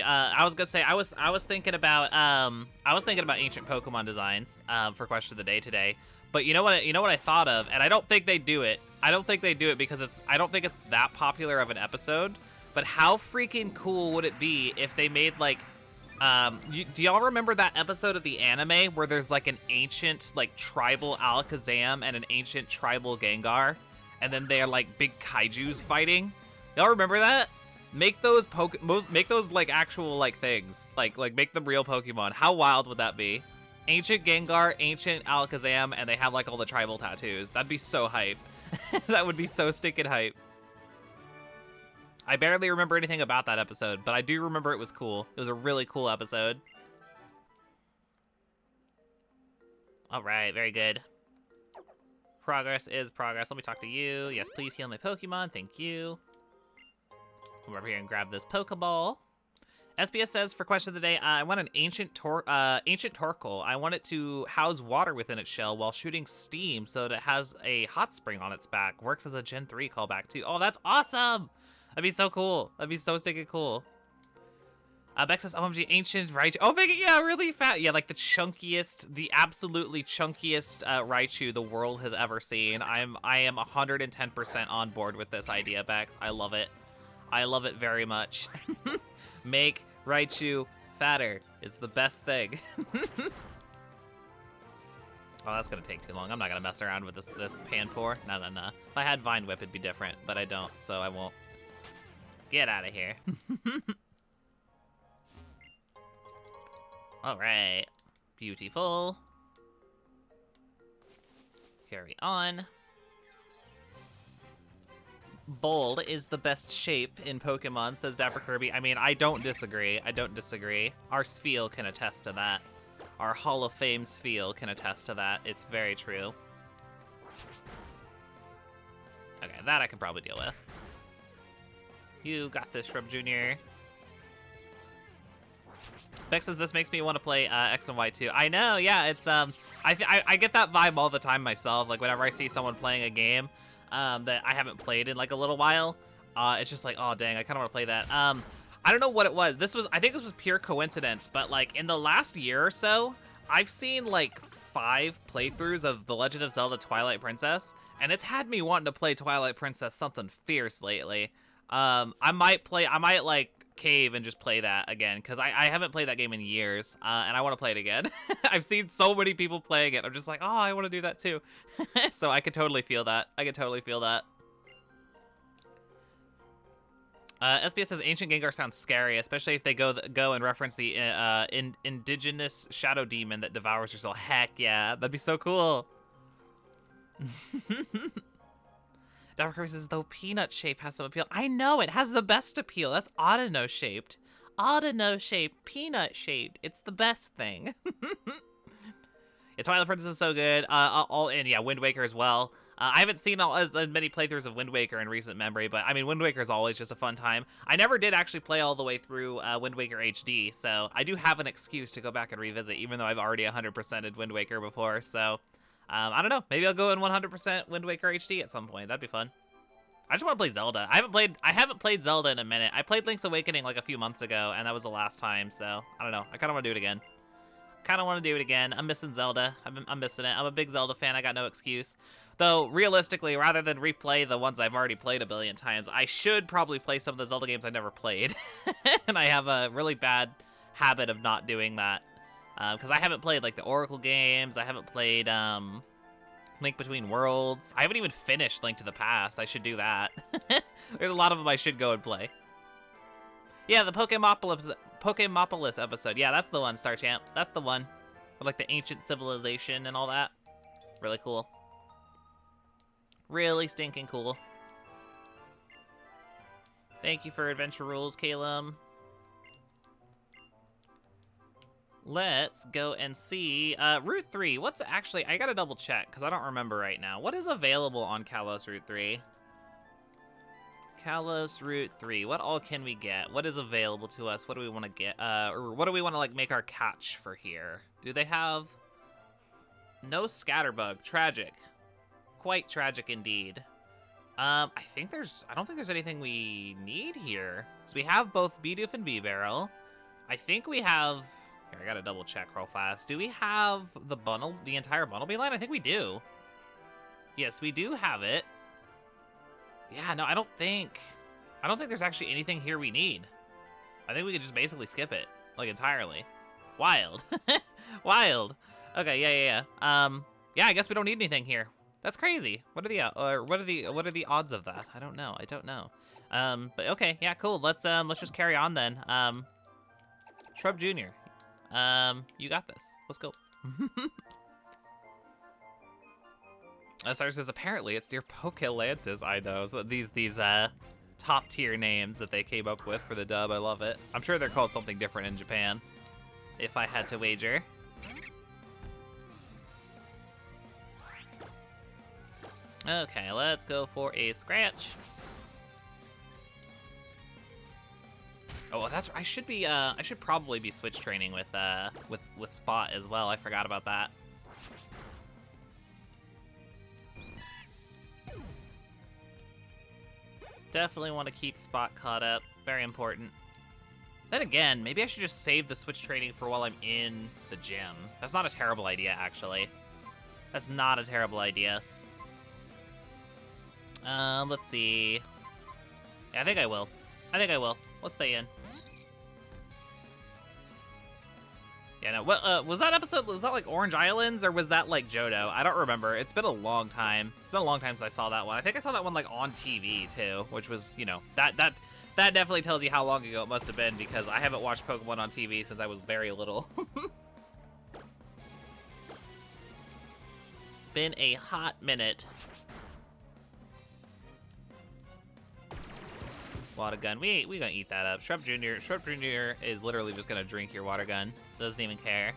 I was gonna say I was thinking about ancient Pokemon designs for question of the day today. But you know what I thought of, and I don't think they do it. I don't think they do it because I don't think it's that popular of an episode. But how freaking cool would it be if they made like do y'all remember that episode of the anime where there's like an ancient like tribal Alakazam and an ancient tribal Gengar, and then they're like big kaijus fighting? Y'all remember that? Make those like actual like things, like make them real Pokemon. How wild would that be? Ancient Gengar, ancient Alakazam, and they have like all the tribal tattoos. That'd be so hype. That would be so stinking hype. I barely remember anything about that episode, but I do remember it was cool. It was a really cool episode. All right, very good. Progress is progress. Let me talk to you. Yes, please heal my Pokemon. Thank you. Come over here and grab this Pokeball. SBS says for question of the day, I want an ancient Torkoal. I want it to house water within its shell while shooting steam so that it has a hot spring on its back. Works as a Gen 3 callback too. Oh, that's awesome! That'd be so cool. That'd be so stinking cool. Bex says, OMG, ancient Raichu. Oh, yeah, really fat. Yeah, like the absolutely chunkiest Raichu the world has ever seen. I am 110% on board with this idea, Bex. I love it. I love it very much. Make Raichu fatter. It's the best thing. Oh, that's gonna take too long. I'm not gonna mess around with this Panpour. No. If I had Vine Whip, it'd be different, but I don't, so I won't. Get out of here. All right. Beautiful. Carry on. Bold is the best shape in Pokemon, says Dapper Kirby. I mean, I don't disagree. Our Spheal can attest to that. Our Hall of Fame Spheal can attest to that. It's very true. Okay, that I can probably deal with. You got this, Shrub Jr. Bex says this makes me want to play X and Y too. I know, yeah, it's I get that vibe all the time myself. Like whenever I see someone playing a game that I haven't played in like a little while, it's just like, oh dang, I kind of want to play that. I don't know what it was. I think this was pure coincidence, but like in the last year or so, I've seen like 5 playthroughs of The Legend of Zelda Twilight Princess, and it's had me wanting to play Twilight Princess something fierce lately. I might like cave and just play that again, because I haven't played that game in years, and I want to play it again. I've seen so many people playing it. I'm just like, oh, I want to do that too. So I could totally feel that. SBS says ancient Gengar sounds scary, especially if they go and reference the indigenous shadow demon that devours your soul. Heck yeah, that'd be so cool. Dapper Kirby says, though peanut shape has some appeal. I know, it has the best appeal. That's Audino shaped. Audino shaped, peanut shaped. It's the best thing. Yeah, Twilight Princess is so good. And yeah, Wind Waker as well. I haven't seen as many playthroughs of Wind Waker in recent memory, but I mean, Wind Waker is always just a fun time. I never did actually play all the way through Wind Waker HD, so I do have an excuse to go back and revisit, even though I've already 100%ed Wind Waker before, so... I don't know. Maybe I'll go in 100% Wind Waker HD at some point. That'd be fun. I just want to play Zelda. I haven't played Zelda in a minute. I played Link's Awakening like a few months ago, and that was the last time. So I don't know. I kind of want to do it again. I'm missing Zelda. I'm missing it. I'm a big Zelda fan. I got no excuse. Though realistically, rather than replay the ones I've already played a billion times, I should probably play some of the Zelda games I never played. And I have a really bad habit of not doing that. Because I haven't played like the Oracle games. I haven't played Link Between Worlds. I haven't even finished Link to the Past. I should do that. There's a lot of them I should go and play. Yeah, the Pokemopolis episode. Yeah, that's the one, Star Champ. That's the one. With like the ancient civilization and all that. Really cool. Really stinking cool. Thank you for Adventure Rules, Caleb. Let's go and see Route 3. What's actually... I gotta double check, because I don't remember right now. What is available on Kalos Route 3? Kalos Route 3. What all can we get? What is available to us? What do we want to get? Or what do we want to like make our catch for here? Do they have no scatterbug? Tragic. Quite tragic indeed. I don't think there's anything we need here. So we have both Bidoof and B-Barrel. I think we have, here, I gotta double check real fast. Do we have the entire Bunnelby line? I think we do. Yes, we do have it. Yeah, no, I don't think there's actually anything here we need. I think we could just basically skip it, like, entirely. Wild. Wild. Okay, yeah. Yeah, I guess we don't need anything here. That's crazy. What are the odds of that? I don't know. But okay, yeah, cool. Let's just carry on then. Shrub Jr. You got this. Let's go. Cyrus says apparently it's near Pokelantis. I know. So these top tier names that they came up with for the dub. I love it. I'm sure they're called something different in Japan, if I had to wager. Okay, let's go for a scratch. Oh, I should probably be switch training with Spot as well. I forgot about that. Definitely want to keep Spot caught up. Very important. Then again, maybe I should just save the switch training for while I'm in the gym. That's not a terrible idea, actually. That's not a terrible idea. Let's see. Yeah, I think I will. Let's stay in. Yeah, no, what, was that episode, was that like Orange Islands, or was that like Johto? I don't remember. It's been a long time. It's been a long time since I saw that one. I think I saw that one like on TV too, which was, you know, that definitely tells you how long ago it must have been, because I haven't watched Pokemon on TV since I was very little. Been a hot minute. Water gun. We gonna eat that up. Shrub Jr. is literally just gonna drink your water gun. Doesn't even care.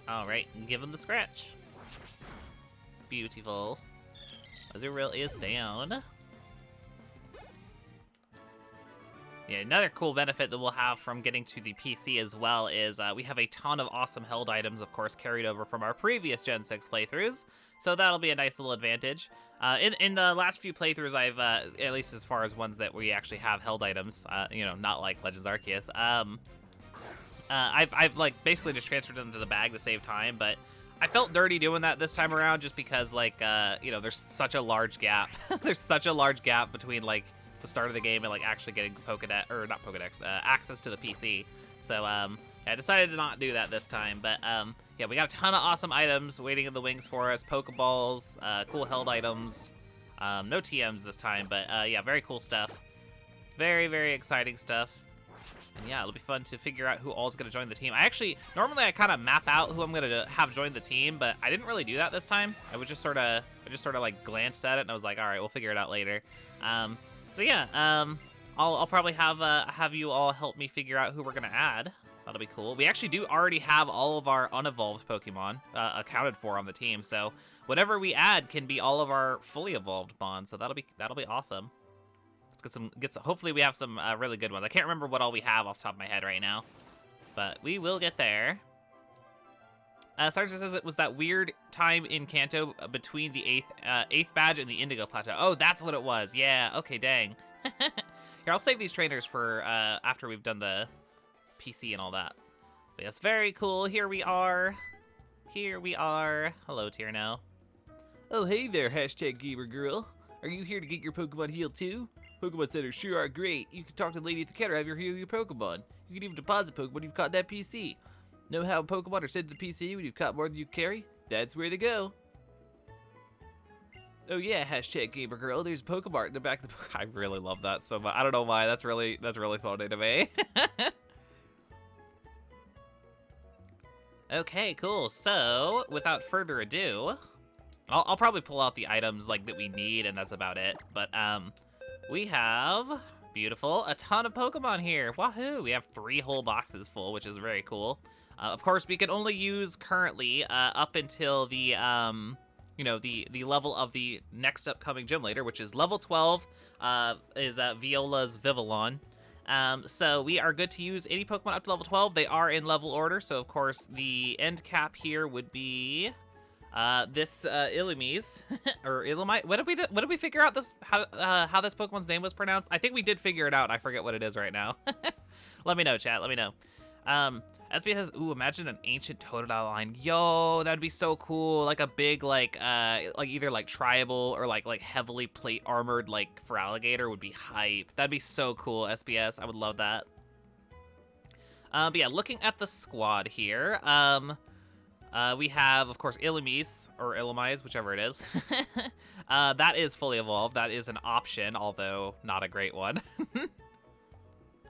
Alright, give him the scratch. Beautiful. Azurill is down. Yeah, another cool benefit that we'll have from getting to the PC as well is we have a ton of awesome held items, of course, carried over from our previous Gen 6 playthroughs. So that'll be a nice little advantage. In the last few playthroughs, I've, at least as far as ones that we actually have held items, you know, not like Legends Arceus, I've like basically just transferred them to the bag to save time, but I felt dirty doing that this time around just because, like, you know, there's such a large gap. There's such a large gap between, like, the start of the game and like actually getting Pokedex, or not Pokedex, access to the PC. So yeah, I decided to not do that this time. But yeah, we got a ton of awesome items waiting in the wings for us. Pokeballs, cool held items. No TMs this time, but yeah, very cool stuff. Very, very exciting stuff. And yeah, it'll be fun to figure out who all is going to join the team. Normally I kind of map out who I'm going to have join the team, but I didn't really do that this time. I just sort of like glanced at it and I was like, all right, we'll figure it out later. So yeah, I'll probably have you all help me figure out who we're gonna add. That'll be cool. We actually do already have all of our unevolved Pokemon accounted for on the team, so whatever we add can be all of our fully evolved Mons. So that'll be awesome. Let's get some. Hopefully we have some really good ones. I can't remember what all we have off the top of my head right now, but we will get there. Sarge says it was that weird time in Kanto between the 8th badge and the Indigo Plateau. Oh, that's what it was. Yeah, okay, dang. Here, I'll save these trainers for after we've done the PC and all that. But yes, very cool. Here we are. Hello, Tierno. Oh, hey there, #gamer girl. Are you here to get your Pokemon healed too? Pokemon centers sure are great. You can talk to the lady at the counter, have her heal your Pokemon. You can even deposit Pokemon you've caught in that PC. Know how Pokemon are sent to the PC when you've caught more than you carry? That's where they go. Oh yeah, #gamer girl. There's a Pokemon in the back of the book. I really love that so much. I don't know why. That's really funny to me. Okay, cool. So, without further ado, I'll probably pull out the items like that we need, and that's about it. But we have Beautiful. A ton of Pokemon here. Wahoo! We have 3 whole boxes full, which is very cool. Of course, we can only use currently up until the the level of the next upcoming gym leader, which is level 12. Is Viola's Vivillon. So we are good to use any Pokemon up to level 12. They are in level order, so of course the end cap here would be this Illumise or Illumite. What did we figure out this how this Pokemon's name was pronounced? I think we did figure it out. I forget what it is right now. Let me know, chat. Let me know. SB says, "Ooh, imagine an ancient Totodile line. Yo, that'd be so cool. Like a big like either like tribal or like heavily plate armored like for alligator would be hype. That'd be so cool, SBS. I would love that." But yeah, looking at the squad here, we have, of course, Illumise, or Illumise, whichever it is. That is fully evolved. That is an option, although not a great one.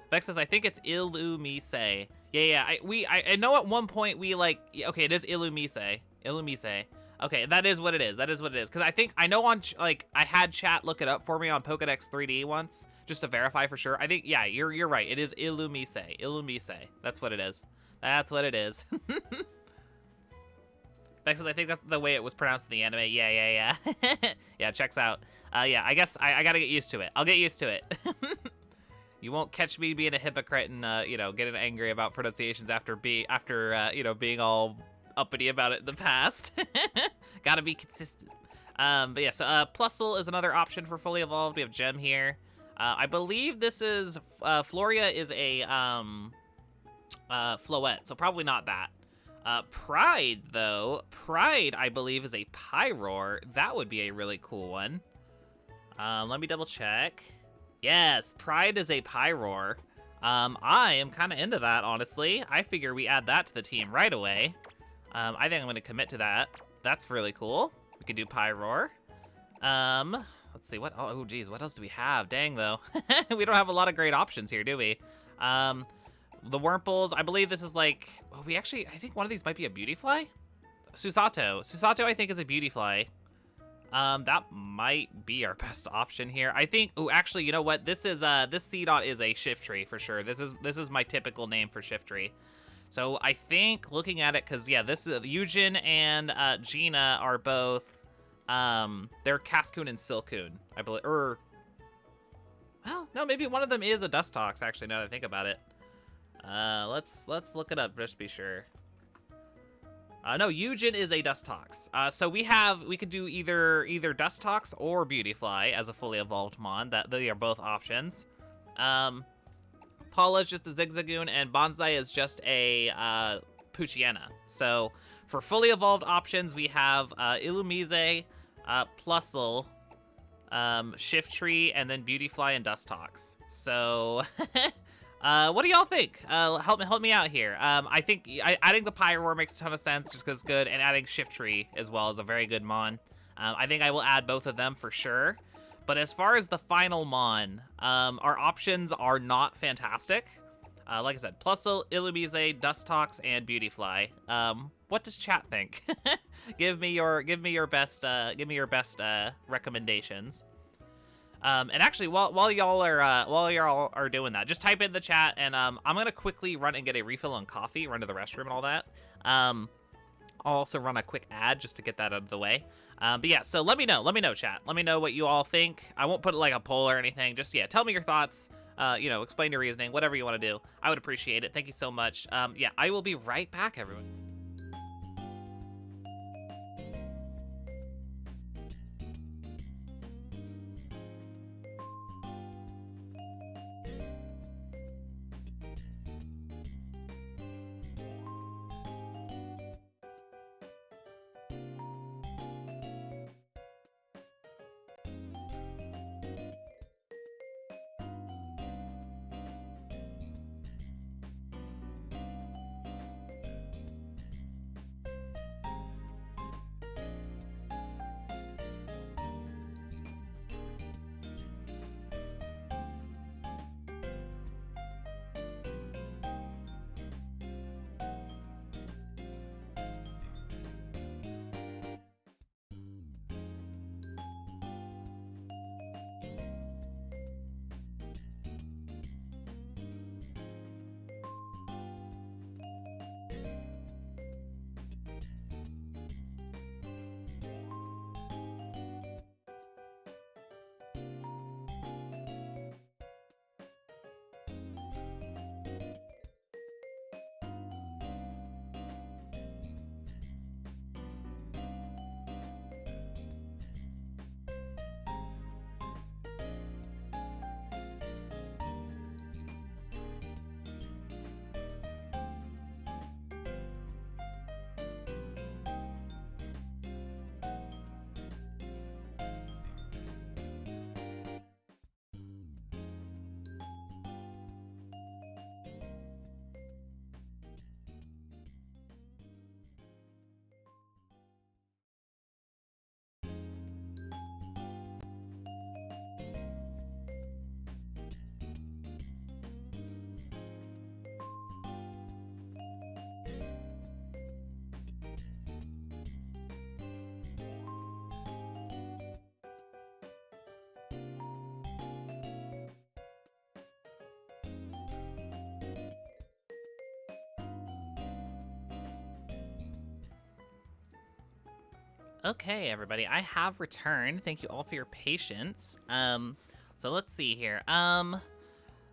Vex says, I think it's Illumise. Yeah, I know at one point we, like, okay, it is Illumise. Illumise. Okay, that is what it is. That is what it is. Because I know on, like, I had chat look it up for me on Pokedex 3D once, just to verify for sure. I think, yeah, you're right. It is Illumise. Illumise. That's what it is. That's what it is. Because I think that's the way it was pronounced in the anime. Yeah. Yeah, checks out. Yeah, I guess I gotta get used to it. I'll get used to it. You won't catch me being a hypocrite and getting angry about pronunciations after being all uppity about it in the past. Gotta be consistent. But yeah, so Plusle is another option for fully evolved. We have Gem here. I believe this is Floria is a Floette, so probably not that. Pride, though. Pride, I believe, is a Pyroar. That would be a really cool one. Let me double check. Yes, Pride is a Pyroar. I am kind of into that, honestly. I figure we add that to the team right away. I think I'm going to commit to that. That's really cool. We can do Pyroar. Let's see. Oh, geez. What else do we have? Dang, though. We don't have a lot of great options here, do we? The Wurmples, I believe this is like... Oh, I think one of these might be a Beautyfly? Susato. Susato, I think, is a Beautyfly. That might be our best option here. I think... Oh, actually, you know what? This C-Dot is a Shiftry, for sure. This is my typical name for Shiftry. So I think, looking at it, because, yeah, this is... Eugen and Gina are both... they're Cascoon and Silcoon, I believe. Well, no, maybe one of them is a Dustox, actually, now that I think about it. Let's look it up just to be sure. No, Eugen is a Dustox. So we could do either Dustox or Beautyfly as a fully evolved mon. They are both options. Paula's just a Zigzagoon and Bonsai is just a Poochyena. So for fully evolved options, we have Illumise, Plusle, Shiftry, and then Beautyfly and Dustox. So what do y'all think? Help me out here. I think adding the Pyroar makes a ton of sense just because it's good, and adding Shiftry as well is a very good mon. I think I will add both of them for sure. But as far as the final mon, our options are not fantastic. Like I said, Plusle, Illumise, Dustox, and Beautyfly. What does chat think? give me your best recommendations. And actually, while y'all are doing that, just type in the chat, and I'm gonna quickly run and get a refill on coffee, run to the restroom and all that. I'll also run a quick ad just to get that out of the way. But yeah, so let me know, chat. Let me know what you all think. I won't put like a poll or anything. Just tell me your thoughts. Explain your reasoning, whatever you want to do. I would appreciate it. Thank you so much. Yeah, I will be right back, everyone. Okay, everybody, I have returned. Thank you all for your patience. So let's see here.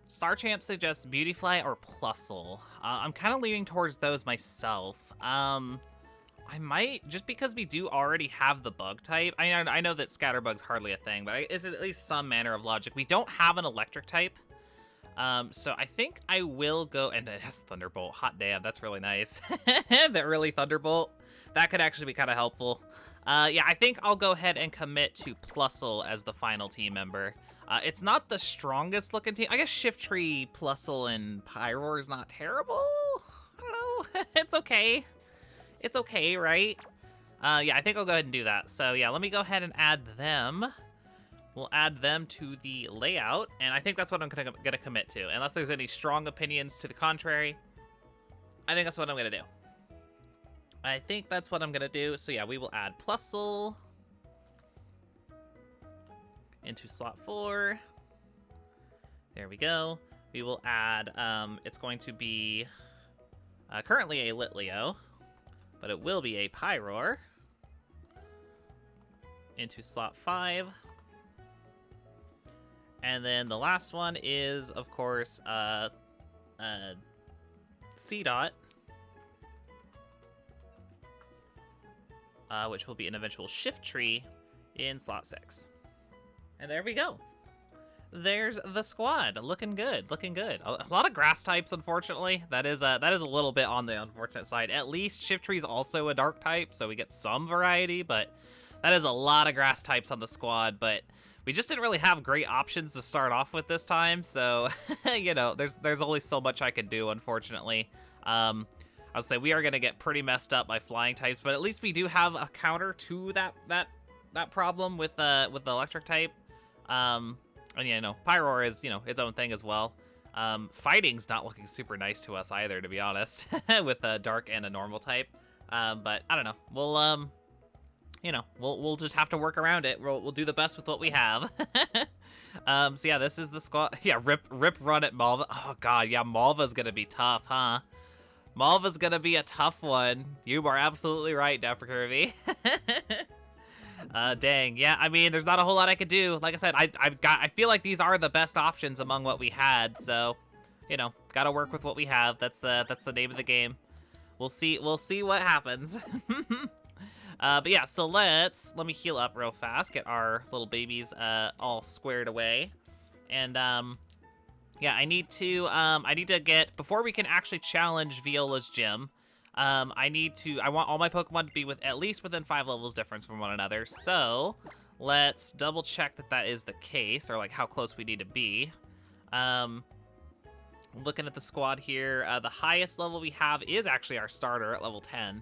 Star Champ suggests Beautyfly or Plusle. I'm kind of leaning towards those myself. I might, just because we do already have the bug type. I know that Scatterbug's hardly a thing, but it's at least some manner of logic. We don't have an electric type. So I think I will go, and it has Thunderbolt. Hot damn, that's really nice. That really Thunderbolt. That could actually be kind of helpful. Yeah, I think I'll go ahead and commit to Plusle as the final team member. It's not the strongest looking team. I guess Shiftry, Plusle, and Pyroar is not terrible. I don't know. It's okay. It's okay, right? Yeah, I think I'll go ahead and do that. So yeah, let me go ahead and add them. We'll add them to the layout, and I think that's what I'm gonna commit to. Unless there's any strong opinions to the contrary, I think that's what I'm gonna do. I think that's what I'm gonna do. So yeah, we will add Plusle into slot 4. There we go. We will add, it's going to be currently a Litleo, but it will be a Pyroar into slot 5. And then the last one is, of course, C-Dot, which will be an eventual Shiftry in slot 6. And there we go. There's the squad. Looking good, looking good. A lot of grass types, unfortunately. That is a little bit on the unfortunate side. At least Shiftry is also a dark type, so we get some variety, but that is a lot of grass types on the squad. But we just didn't really have great options to start off with this time, so you know, there's only so much I can do, unfortunately. I'll say we are gonna get pretty messed up by flying types, but at least we do have a counter to that problem with the electric type. And you know, Pyroar is, you know, its own thing as well. Fighting's not looking super nice to us either, to be honest, with a dark and a normal type. But I don't know. We'll you know, we'll just have to work around it. We'll do the best with what we have. So yeah, this is the squad. Yeah, rip run at Malva. Oh god, yeah, Malva's gonna be tough, huh? Malva's gonna be a tough one. You are absolutely right, Dapper Kirby. Dang, yeah, I mean, there's not a whole lot I could do. Like I said, I feel like these are the best options among what we had, so, you know, gotta work with what we have. That's the name of the game. We'll see what happens. But yeah, so let me heal up real fast, get our little babies all squared away. And yeah, I need to get, before we can actually challenge Viola's gym, I want all my Pokemon to be at least within 5 levels difference from one another. So let's double check that is the case, or like how close we need to be. Looking at the squad here, the highest level we have is actually our starter at level 10.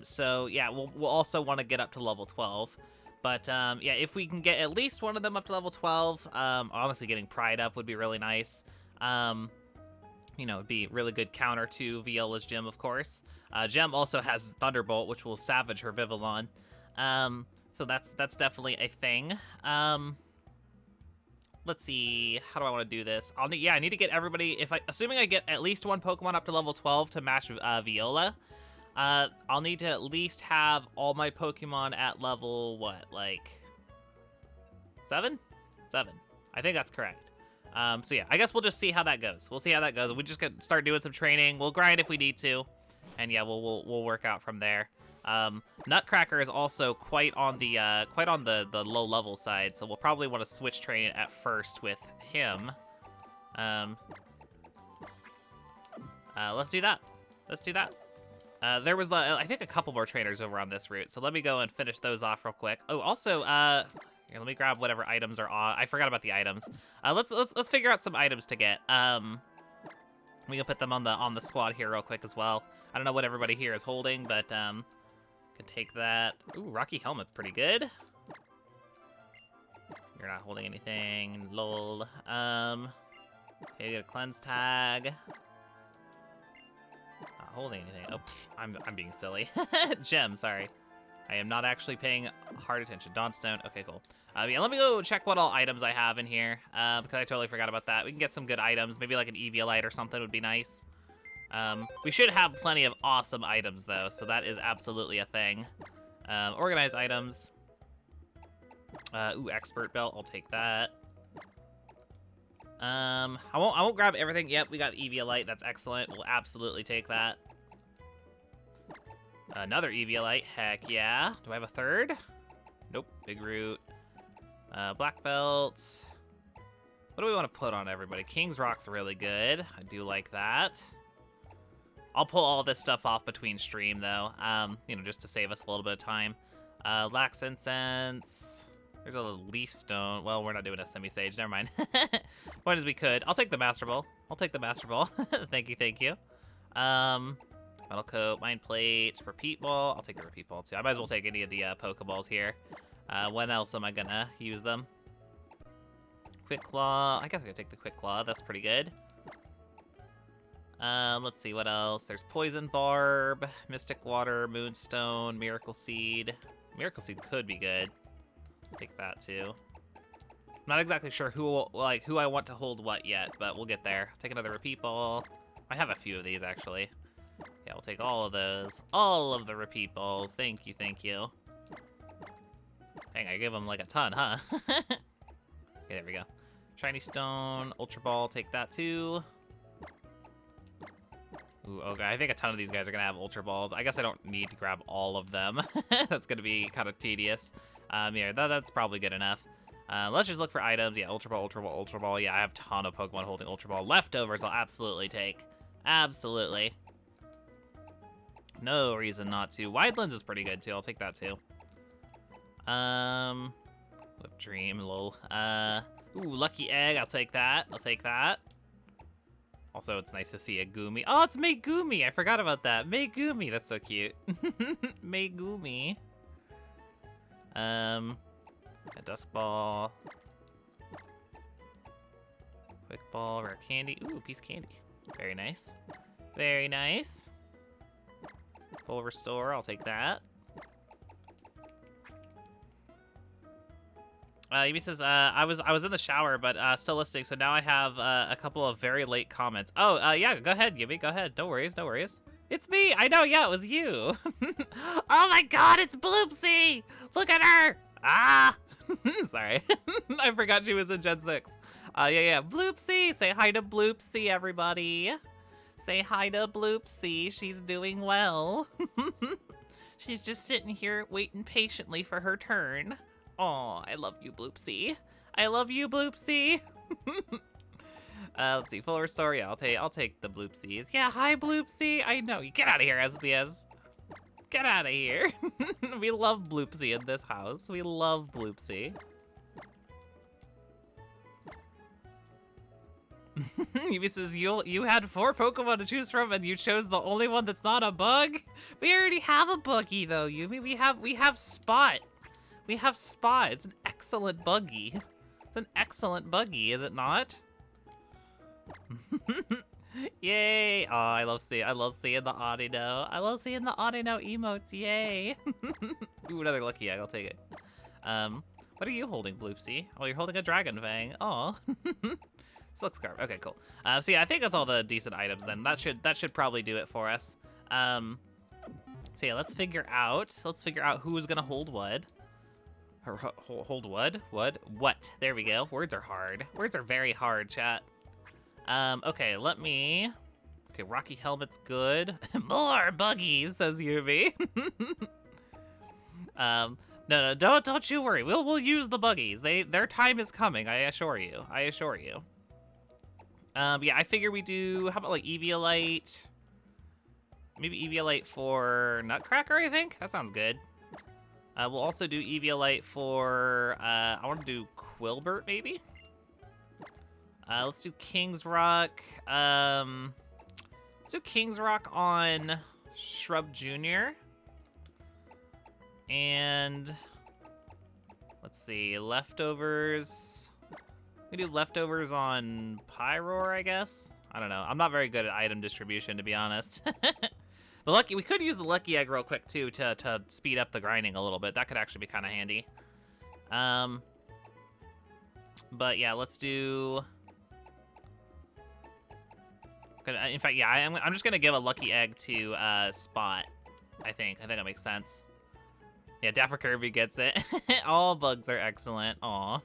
So yeah, we'll also want to get up to level 12. But yeah, if we can get at least one of them up to level 12, honestly, getting Pride up would be really nice. You know, it'd be really good counter to Viola's gym, of course. Gem also has Thunderbolt, which will savage her Vivillon. So that's definitely a thing. Let's see, how do I want to do this? I need to get everybody, assuming I get at least one Pokemon up to level 12 to match Viola, I'll need to at least have all my Pokemon at level, what, like 7? 7. I think that's correct. So yeah, I guess we'll just see how that goes. We'll see how that goes. We just got start doing some training. We'll grind if we need to, and yeah, we'll work out from there. Nutcracker is also quite on the low level side, so we'll probably want to switch training at first with him. Let's do that. Let's do that. There was, I think, a couple more trainers over on this route, so let me go and finish those off real quick. Oh, also, here, let me grab whatever items are on. I forgot about the items. Let's figure out some items to get. We can put them on the squad here real quick as well. I don't know what everybody here is holding, but can take that. Ooh, Rocky Helmet's pretty good. You're not holding anything, lol. Okay, get a cleanse tag. Not holding anything. Oh, I'm being silly. Gem, sorry. I am not actually paying hard attention. Dawnstone. Okay, cool. Yeah, let me go check what all items I have in here, because I totally forgot about that. We can get some good items. Maybe like an Eviolite or something would be nice. We should have plenty of awesome items, though, so that is absolutely a thing. Organize items. Ooh, expert belt. I'll take that. I won't grab everything. Yep, we got Eviolite. That's excellent. We'll absolutely take that. Another Eviolite. Heck yeah. Do I have a third? Nope. Big root. Black belt. What do we want to put on everybody? King's Rock's really good. I do like that. I'll pull all this stuff off between stream, though, you know, just to save us a little bit of time. Lax Incense. There's a leaf stone. Well, we're not doing a semi-sage. Never mind. Point is we could. I'll take the Master Ball. I'll take the Master Ball. Thank you, thank you. Metal Coat, Mind Plate, Repeat Ball. I'll take the Repeat Ball, too. I might as well take any of the Pokeballs here. When else am I gonna use them? Quick Claw. I guess I could take the Quick Claw. That's pretty good. Let's see what else. There's Poison Barb, Mystic Water, Moonstone, Miracle Seed. Miracle Seed could be good. Take that too. I'm not exactly sure who I want to hold what yet, but we'll get there. Take another Repeat Ball. I have a few of these actually. Yeah, we'll take all of those. All of the Repeat Balls. Thank you, thank you. Dang, I gave them like a ton, huh? Okay, there we go. Shiny Stone, Ultra Ball, take that too. Ooh, okay, I think a ton of these guys are gonna have Ultra Balls. I guess I don't need to grab all of them. That's gonna be kind of tedious. Yeah, that's probably good enough. Let's just look for items. Yeah, Ultra Ball, Ultra Ball, Ultra Ball. Yeah, I have a ton of Pokemon holding Ultra Ball. Leftovers I'll absolutely take. Absolutely. No reason not to. Wide Lens is pretty good too. I'll take that too. Whip Dream, lol. Ooh, Lucky Egg. I'll take that. I'll take that. Also, it's nice to see a Goomy. Oh, it's Megumi. I forgot about that. Megumi. That's so cute. Megumi. A Dusk Ball. Quick Ball. Rare Candy. Ooh, piece of candy. Very nice. Very nice. Full Restore. I'll take that. Yumi says, I was in the shower, but still listening, so now I have a couple of very late comments. Oh, yeah, go ahead, Yumi, go ahead. No worries, no worries. It's me! I know, yeah, it was you. Oh my god, it's Bloopsy! Look at her! Ah! Sorry. I forgot she was in Gen 6. Yeah, Bloopsy! Say hi to Bloopsy, everybody. Say hi to Bloopsy. She's doing well. She's just sitting here waiting patiently for her turn. Aw, I love you, Bloopsy. I love you, Bloopsy. Let's see, full restore. Yeah, I'll take the Bloopsies. Yeah, hi, Bloopsy. I know. You get out of here, SBS. Get out of here. We love Bloopsy in this house. We love Bloopsy. He says you had 4 Pokemon to choose from, and you chose the only one that's not a bug. We already have a buggy though, Yumi. We have Spot. We have Spot. It's an excellent buggy. It's an excellent buggy, is it not? Yay! Oh, I love seeing the Audino. I love seeing the Audino emotes. Yay! Ooh, another Lucky Egg. I'll take it. What are you holding, Bloopsy? Oh, you're holding a Dragon Fang. Oh. Silk Scarf. Okay, cool. So yeah, I think that's all the decent items then. That should probably do it for us. So yeah, let's figure out who's gonna hold what. Hold what? What? There we go. Words are hard. Words are very hard, chat. Okay, okay, Rocky Helmet's good. More buggies, says Yubi. No, don't you worry. We'll use the buggies. Their time is coming, I assure you. I assure you. Yeah, I figure we do, how about like Eviolite? Maybe Eviolite for Nutcracker, I think? That sounds good. We'll also do Eviolite for, I want to do Quilbert, maybe? Let's do King's Rock. Let's do King's Rock on Shrub Jr. And let's see, Leftovers. We do Leftovers on Pyroar, I guess? I don't know. I'm not very good at item distribution, to be honest. We could use the Lucky Egg real quick, too, to speed up the grinding a little bit. That could actually be kind of handy. But yeah, let's do... In fact, yeah, I'm just going to give a Lucky Egg to Spot, I think. I think that makes sense. Yeah, Dapper Kirby gets it. All bugs are excellent. Aw.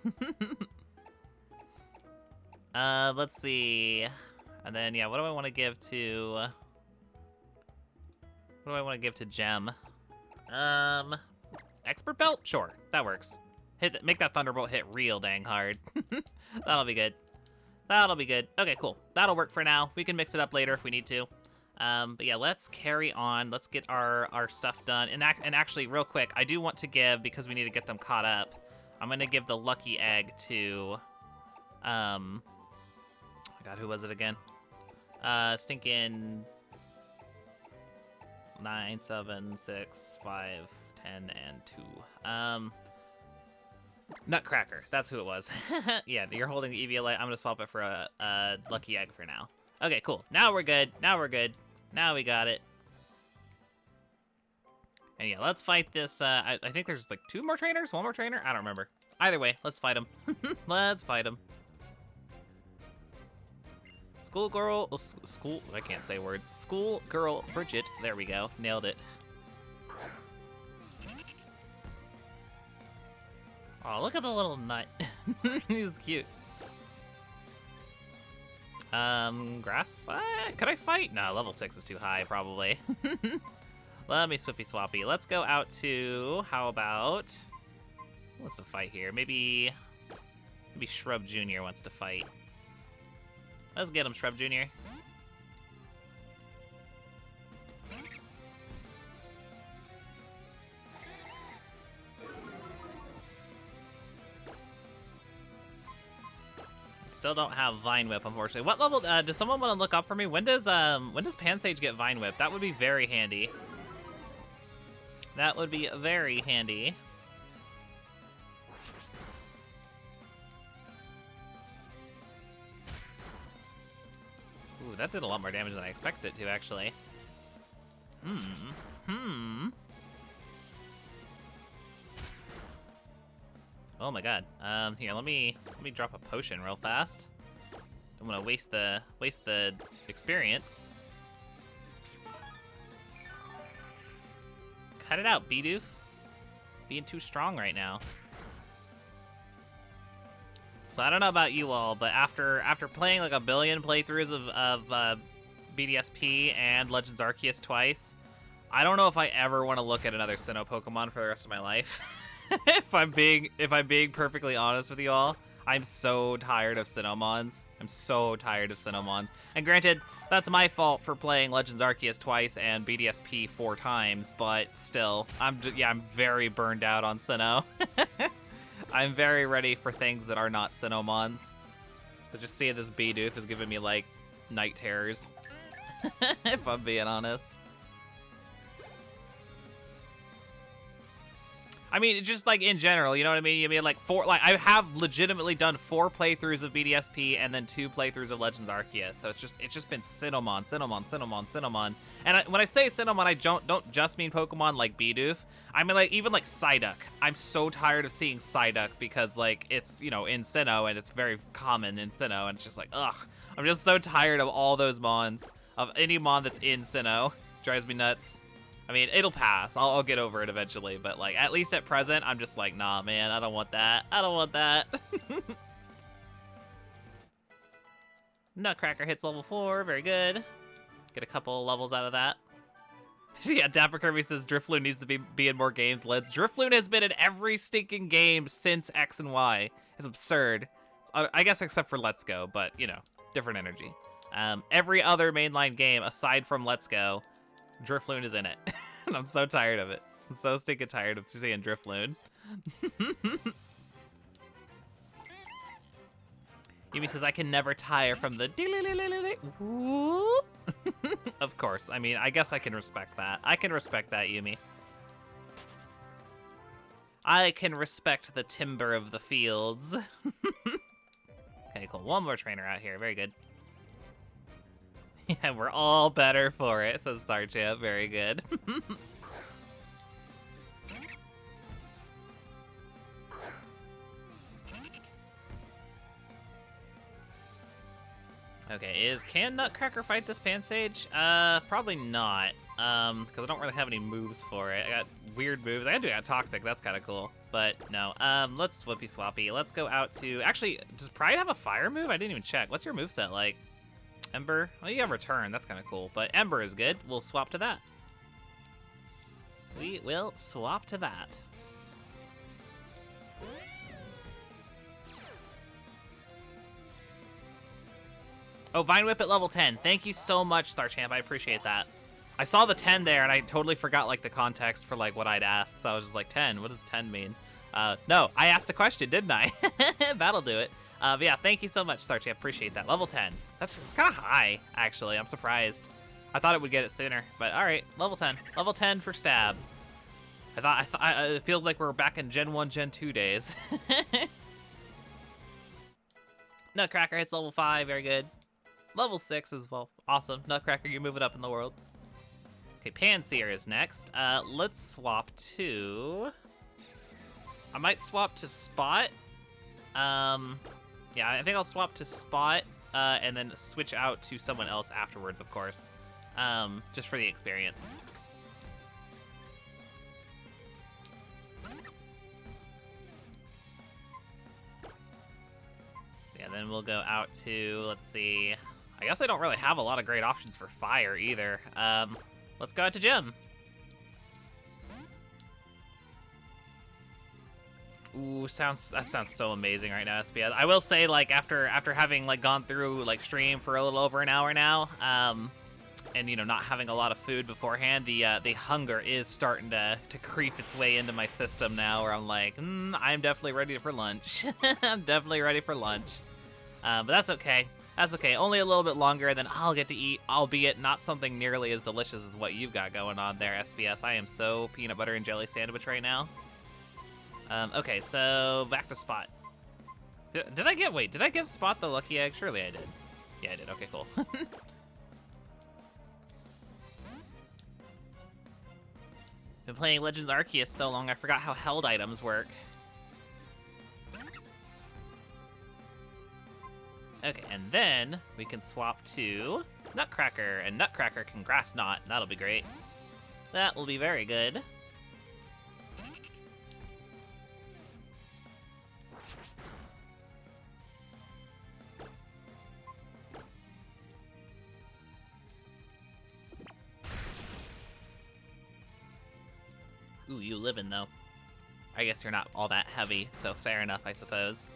Let's see. And then, yeah, what do I want to give to... what do I want to give to Gem? Expert Belt? Sure, that works. Make that Thunderbolt hit real dang hard. That'll be good. That'll be good. Okay, cool. That'll work for now. We can mix it up later if we need to. But yeah, let's carry on. Let's get our stuff done. And actually, real quick, I do want to give, because we need to get them caught up, I'm going to give the lucky egg to... oh God, who was it again? Stinking 9, 7, 6, 5, 10, and 2. Nutcracker, that's who it was. Yeah, you're holding the EVA light. I'm gonna swap it for a lucky egg for now. Okay, cool. Now we're good. Now we're good. Now we got it. And yeah, let's fight this. I think there's like 2 more trainers, 1 more trainer. I don't remember. Either way, let's fight him. Let's fight him. Schoolgirl, I can't say words. Schoolgirl Bridget. There we go. Nailed it. Oh, look at the little nut. He's cute. Grass? Could I fight? No, level 6 is too high, probably. Let me swippy swappy. Let's go out to, how about, who wants to fight here? Maybe Shrub Jr. wants to fight. Let's get him, Shrub Jr. Still don't have Vine Whip, unfortunately. What level, does someone want to look up for me? When does Pansage get Vine Whip? That would be very handy. That would be very handy. Ooh, that did a lot more damage than I expected it to, actually. Oh my god. Here, let me drop a potion real fast. Don't want to waste the experience. Cut it out, Bidoof. Being too strong right now. So I don't know about you all, but after playing like a billion playthroughs of BDSP and Legends Arceus twice, I don't know if I ever want to look at another Sinnoh Pokemon for the rest of my life. If I'm being perfectly honest with you all, I'm so tired of Sinnohmons. I'm so tired of Sinnohmons. And granted, that's my fault for playing Legends Arceus twice and BDSP 4 times, but still, I'm very burned out on Sinnoh. I'm very ready for things that are not Sinnohmons. So just seeing this Bidoof is giving me like night terrors. If I'm being honest. I mean, just like in general, you know what I mean? I mean, like I have legitimately done 4 playthroughs of BDSP and then 2 playthroughs of Legends Arceus. So it's just been Sinnohmon. And when I say Sinnohmon, I don't just mean Pokemon like Bidoof. I mean like even like Psyduck. I'm so tired of seeing Psyduck because like it's, you know, in Sinnoh and it's very common in Sinnoh and it's just like, ugh. I'm just so tired of all those Mons, of any Mon that's in Sinnoh. Drives me nuts. I mean, it'll pass. I'll get over it eventually, but like at least at present, I'm just like, nah, man, I don't want that. I don't want that. Nutcracker hits level 4, very good. Get a couple levels out of that. Yeah, Dapper Kirby says Drifloon needs to be in more games. Drifloon has been in every stinking game since X and Y. It's absurd. I guess except for Let's Go, but you know, different energy. Every other mainline game aside from Let's Go, Drifloon is in it. And I'm so tired of it. I'm so stinking tired of seeing Drifloon. Yumi says, I can never tire from the whoop. Of course. I mean, I guess I can respect that. I can respect that, Yumi. I can respect the timber of the fields. Okay, cool. One more trainer out here. Very good. Yeah, we're all better for it, says Starchamp. Very good. Okay, can Nutcracker fight this Pansage? Probably not. because I don't really have any moves for it. I got weird moves. I do got Toxic. That's kind of cool. But no. Let's Swippy Swappy. Let's go out to... Actually, does Pride have a fire move? I didn't even check. What's your moveset like? Ember? Oh, you have Return. That's kind of cool. But Ember is good. We'll swap to that. We will swap to that. Oh, Vine Whip at level 10. Thank you so much, Star Champ. I appreciate that. I saw the 10 there, and I totally forgot, like, the context for, like, what I'd asked. So I was just like, 10? What does 10 mean? No, I asked a question, didn't I? That'll do it. But yeah, thank you so much, Star Champ. Appreciate that. Level 10. It's kind of high, actually. I'm surprised. I thought it would get it sooner. But, all right, level 10. Level 10 for Stab. I thought it feels like we're back in Gen 1, Gen 2 days. Nutcracker hits level 5. Very good. Level 6 as well. Awesome. Nutcracker, you're moving up in the world. Okay, Panseer is next. Let's swap to... I might swap to Spot. Yeah, I think I'll swap to Spot, and then switch out to someone else afterwards, of course. Just for the experience. Yeah, then we'll go out to, let's see... I guess I don't really have a lot of great options for fire either. Let's go out to Gym. Ooh, that sounds so amazing right now, SBS. I will say, like, after having like gone through like stream for a little over an hour now, and you know, not having a lot of food beforehand, the hunger is starting to creep its way into my system now, where I'm like, I'm definitely ready for lunch. I'm definitely ready for lunch. But that's okay. That's okay. Only a little bit longer, then I'll get to eat, albeit not something nearly as delicious as what you've got going on there, SBS. I am so peanut butter and jelly sandwich right now. Okay, so back to Spot. Did I give Spot the lucky egg? Surely I did. Yeah, I did. Okay, cool. Been playing Legends Arceus so long, I forgot how held items work. Okay, and then we can swap to Nutcracker, and Nutcracker can Grass Knot. That'll be great. That will be very good. Ooh, you living though. I guess you're not all that heavy, so fair enough, I suppose.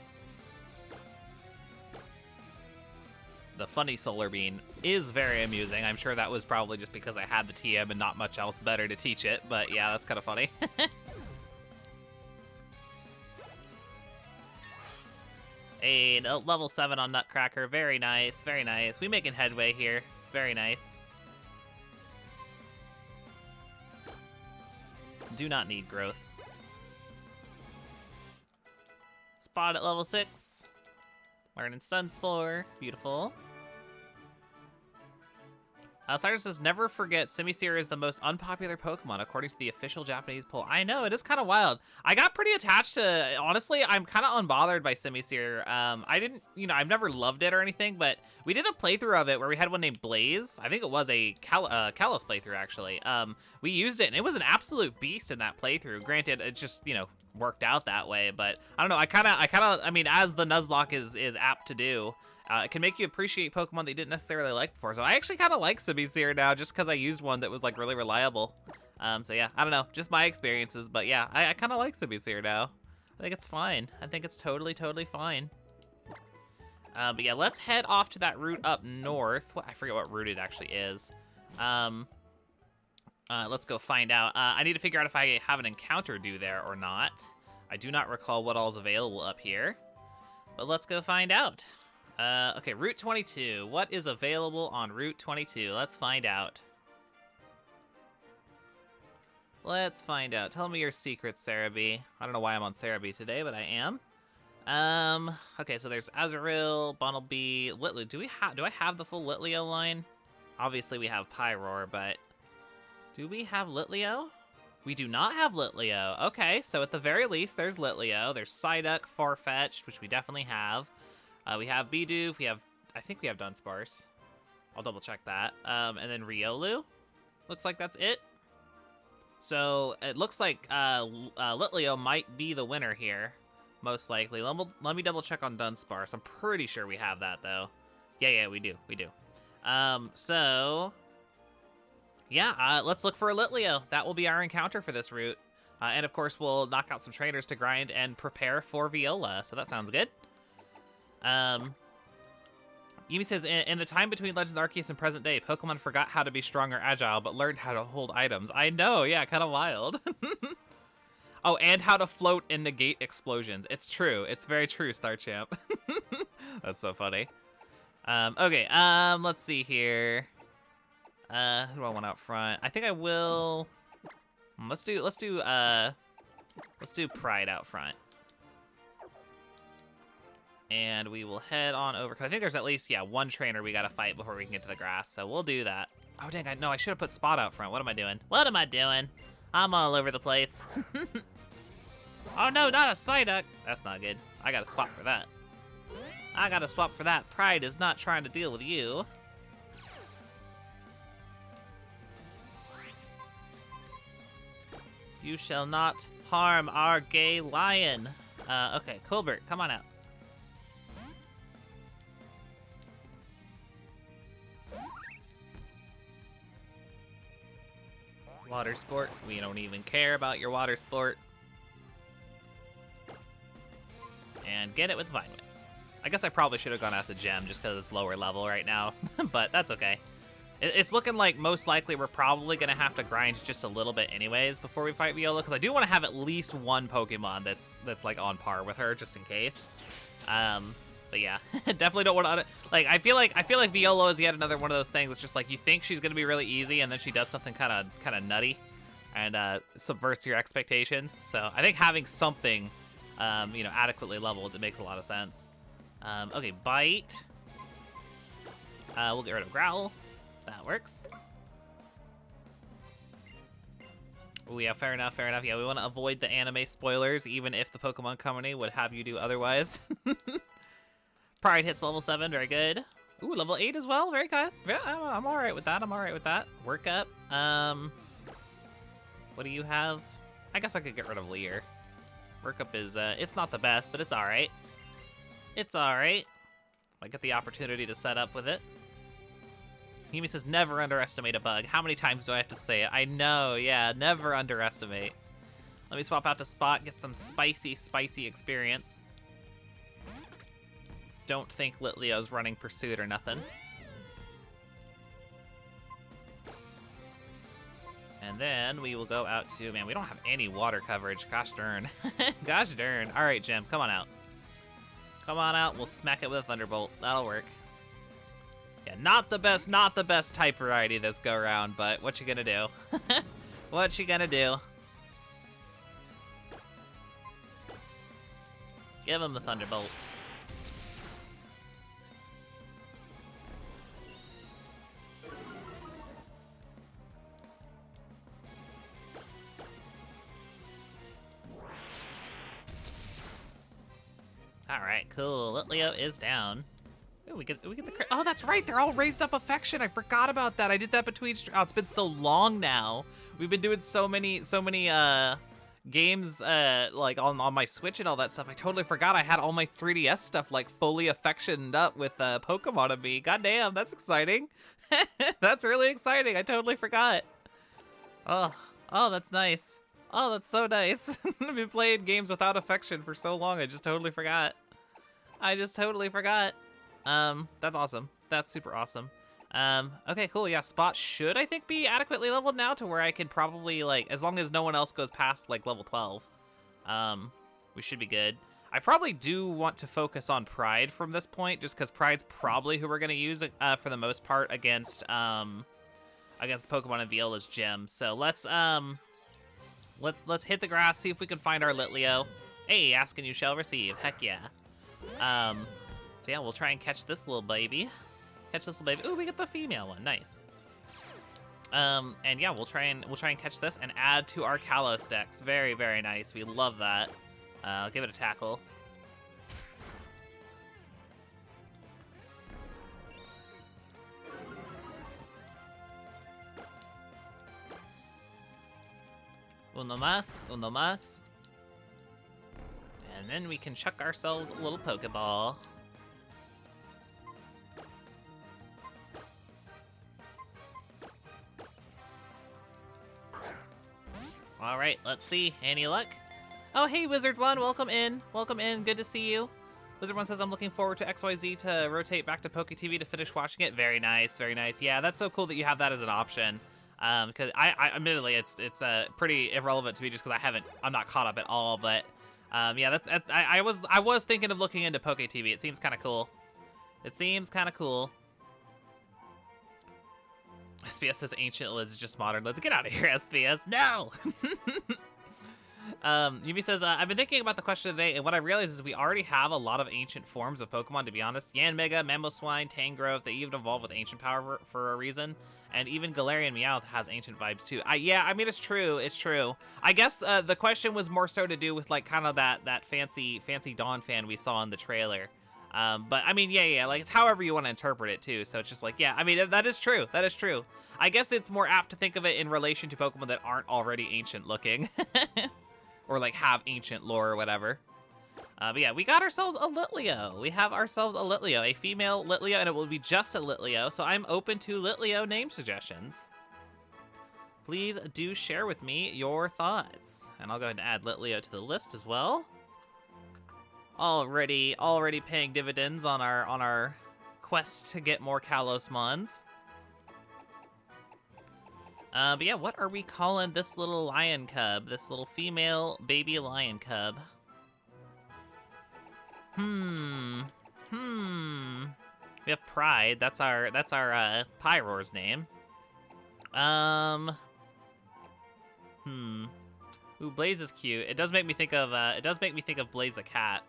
The funny Solar Bean is very amusing. I'm sure that was probably just because I had the TM and not much else better to teach it, but yeah, that's kind of funny. A level 7 on Nutcracker. Very nice, very nice. We making headway here. Very nice. Do not need growth. Spot at level 6. Learning Stun Spore. Beautiful. Cyrus says, never forget, Simisear is the most unpopular Pokemon according to the official Japanese poll. I know, it is kind of wild. I got pretty attached to, honestly, I'm kind of unbothered by Simisear. I didn't, you know, I've never loved it or anything, but we did a playthrough of it where we had one named Blaze. I think it was a Kalos playthrough, actually. We used it, and it was an absolute beast in that playthrough. Granted, it just, you know, worked out that way, but I don't know, I mean, as the Nuzlocke is apt to do, it can make you appreciate Pokemon that you didn't necessarily like before. So I actually kind of like Simisear now just because I used one that was like really reliable. So yeah, I don't know, just my experiences. But yeah, I kind of like Simisear now. I think it's fine. I think it's totally fine. But yeah, let's head off to that route up north. I forget what route it actually is. Let's go find out. I need to figure out if I have an encounter due there or not. I do not recall what all is available up here. But let's go find out. Okay, Route 22. What is available on Route 22? Let's find out. Let's find out. Tell me your secrets, Cerebi. I don't know why I'm on Cerebi today, but I am. Okay, so there's Azurill, Bunnelby, Litleo. Do I have the full Litleo line? Obviously we have Pyroar, but do we have Litleo? We do not have Litleo. Okay, so at the very least, there's Litleo. There's Psyduck, Farfetch'd, which we definitely have. We have Bidoof, I think we have Dunsparce. I'll double check that. And then Riolu. looks like that's it. So it looks like Litleo might be the winner here, most likely. Let me double check on Dunsparce. I'm pretty sure we have that though. Yeah, we do. So yeah, let's look for a Litleo. That will be our encounter for this route. And of course, we'll knock out some trainers to grind and prepare for Viola. So that sounds good. Yumi says, in the time between Legends Arceus and present day, Pokemon forgot how to be strong or agile, but learned how to hold items. I know, yeah, kind of wild. Oh, and how to float and negate explosions. It's true. It's very true, Star Champ. That's so funny. Okay, let's see here. Who do I want out front? I think I will... Let's do Pride out front. And we will head on over, because I think there's at least, yeah, one trainer we gotta fight before we can get to the grass, so we'll do that. Oh, dang, I should have put Spot out front. What am I doing? I'm all over the place. Oh no, not a Psyduck! That's not good. I got a spot for that. Pride is not trying to deal with you. You shall not harm our gay lion. Okay, Colbert, come on out. Water sport. We don't even care about your water sport. And get it with Vine Whip. I guess I probably should have gone out the gem just because it's lower level right now, but that's okay. It's looking like most likely we're probably going to have to grind just a little bit anyways before we fight Viola, because I do want to have at least one Pokemon that's like on par with her just in case. But yeah, definitely don't want to, like, I feel like Viola is yet another one of those things that's just like you think she's going to be really easy and then she does something kind of nutty and subverts your expectations. So I think having something adequately leveled, it makes a lot of sense. Okay, Bite. We'll get rid of Growl. That works. Oh yeah, fair enough. Yeah, we want to avoid the anime spoilers, even if the Pokemon Company would have you do otherwise. Pride hits level 7, very good. Ooh, level 8 as well, very good. Yeah, I'm all right with that. Work up. What do you have? I guess I could get rid of Leer. Work up is, it's not the best, but it's all right. I get the opportunity to set up with it. Yumi says, never underestimate a bug. How many times do I have to say it? I know, yeah, never underestimate. Let me swap out to Spot, get some spicy experience. Don't think Litleo's running Pursuit or nothing. And then we will go out to, man, we don't have any water coverage. Gosh darn. Gosh darn. All right, Jim, come on out. We'll smack it with a Thunderbolt. That'll work. Yeah, not the best type variety this go around, but what you gonna do? Give him the Thunderbolt. All right, cool. Litleo is down. Ooh, we get the oh, that's right. They're all raised up affection. I forgot about that. I did that between. Oh, it's been so long now. We've been doing so many games like on my Switch and all that stuff. I totally forgot I had all my 3DS stuff like fully affectioned up with Pokemon of me. God damn, that's exciting. That's really exciting. I totally forgot. Oh, that's nice. Oh, that's so nice. I've been playing games without affection for so long. I just totally forgot. That's awesome. That's super awesome. Okay, cool. Yeah, Spot should, I think, be adequately leveled now to where I can probably, like, as long as no one else goes past, like, level 12, we should be good. I probably do want to focus on Pride from this point, just because Pride's probably who we're going to use, for the most part, against the Pokemon in Viola's gym. So let's hit the grass, see if we can find our Litleo. Hey, ask and you shall receive. Heck yeah. So yeah, we'll try and catch this little baby. Ooh, we get the female one. Nice. And yeah, we'll try and catch this and add to our Kalos decks. Very, very nice. We love that. I'll give it a tackle. Uno más, uno más. And then we can chuck ourselves a little Pokeball. All right, let's see. Any luck? Oh, hey, Wizard One, welcome in. Welcome in. Good to see you. Wizard One says, I'm looking forward to XYZ to rotate back to Poke TV to finish watching it. Very nice, very nice. Yeah, that's so cool that you have that as an option. Because I admittedly, it's pretty irrelevant to me just because I'm not caught up at all. But yeah, I was thinking of looking into Poke TV. It seems kind of cool. It seems kind of cool. SBS says ancient lids is just modern. Let's get out of here, SBS. No! Yumi says, I've been thinking about the question today, and what I realized is we already have a lot of ancient forms of Pokemon, to be honest. Yanmega, Mamoswine, Tangrowth, they even evolved with ancient power for a reason. And even Galarian Meowth has ancient vibes, too. Yeah, I mean, it's true. It's true. I guess the question was more so to do with, like, kind of that fancy Dawn fan we saw in the trailer. But I mean, yeah, like it's however you want to interpret it too. So it's just like, yeah, I mean, that is true. That is true. I guess it's more apt to think of it in relation to Pokemon that aren't already ancient looking or like have ancient lore or whatever. But yeah, we got ourselves a Litleo. We have ourselves a Litleo, a female Litleo, and it will be just a Litleo. So I'm open to Litleo name suggestions. Please do share with me your thoughts. And I'll go ahead and add Litleo to the list as well. Already paying dividends on our quest to get more Kalos Mons. But yeah, what are we calling this little lion cub? This little female baby lion cub? We have Pride. That's our Pyroar's name. Ooh, Blaze is cute. It does make me think of Blaze the cat.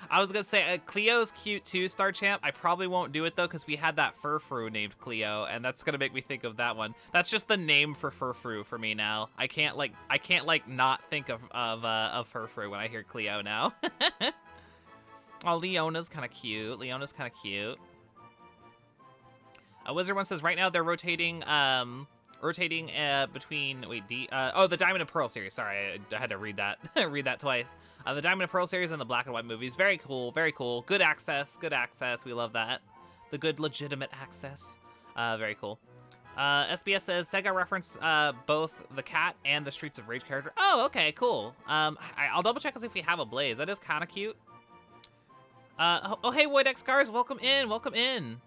I was gonna say Cleo's cute too, Star Champ. I probably won't do it though because we had that Furfrou named Cleo, and that's gonna make me think of that one. That's just the name for Furfrou for me now. I can't not think of Furfrou when I hear Cleo now. Oh, Leona's kind of cute. Wizard One says right now they're rotating between the Diamond and Pearl series. Sorry, I had to read that twice. The Diamond and Pearl series and the Black and White movies. Very cool. Good access. We love that. The good legitimate access. Very cool. SBS says Sega referenced both the cat and the Streets of Rage character. Oh, okay, cool. I'll double check and see if we have a Blaze. That is kind of cute. Oh, hey, Void X Cars, welcome in.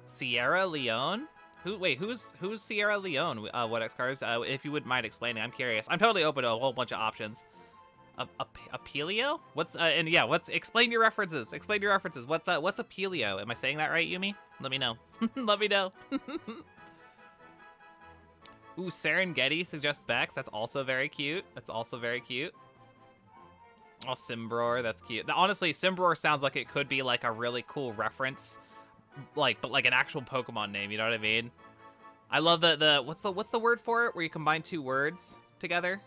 Sierra Leone. Who's Sierra Leone? What X Cars? If you wouldn't mind explaining, I'm curious. I'm totally open to a whole bunch of options. Apelio? Explain your references. What's Apelio? Am I saying that right, Yumi? Let me know. Let me know. Ooh, Serengeti suggests Bex. That's also very cute. Oh, Simbror, that's cute. Honestly, Simbror sounds like it could be like a really cool reference, but like an actual Pokemon name. You know what I mean? I love the what's the word for it where you combine two words together?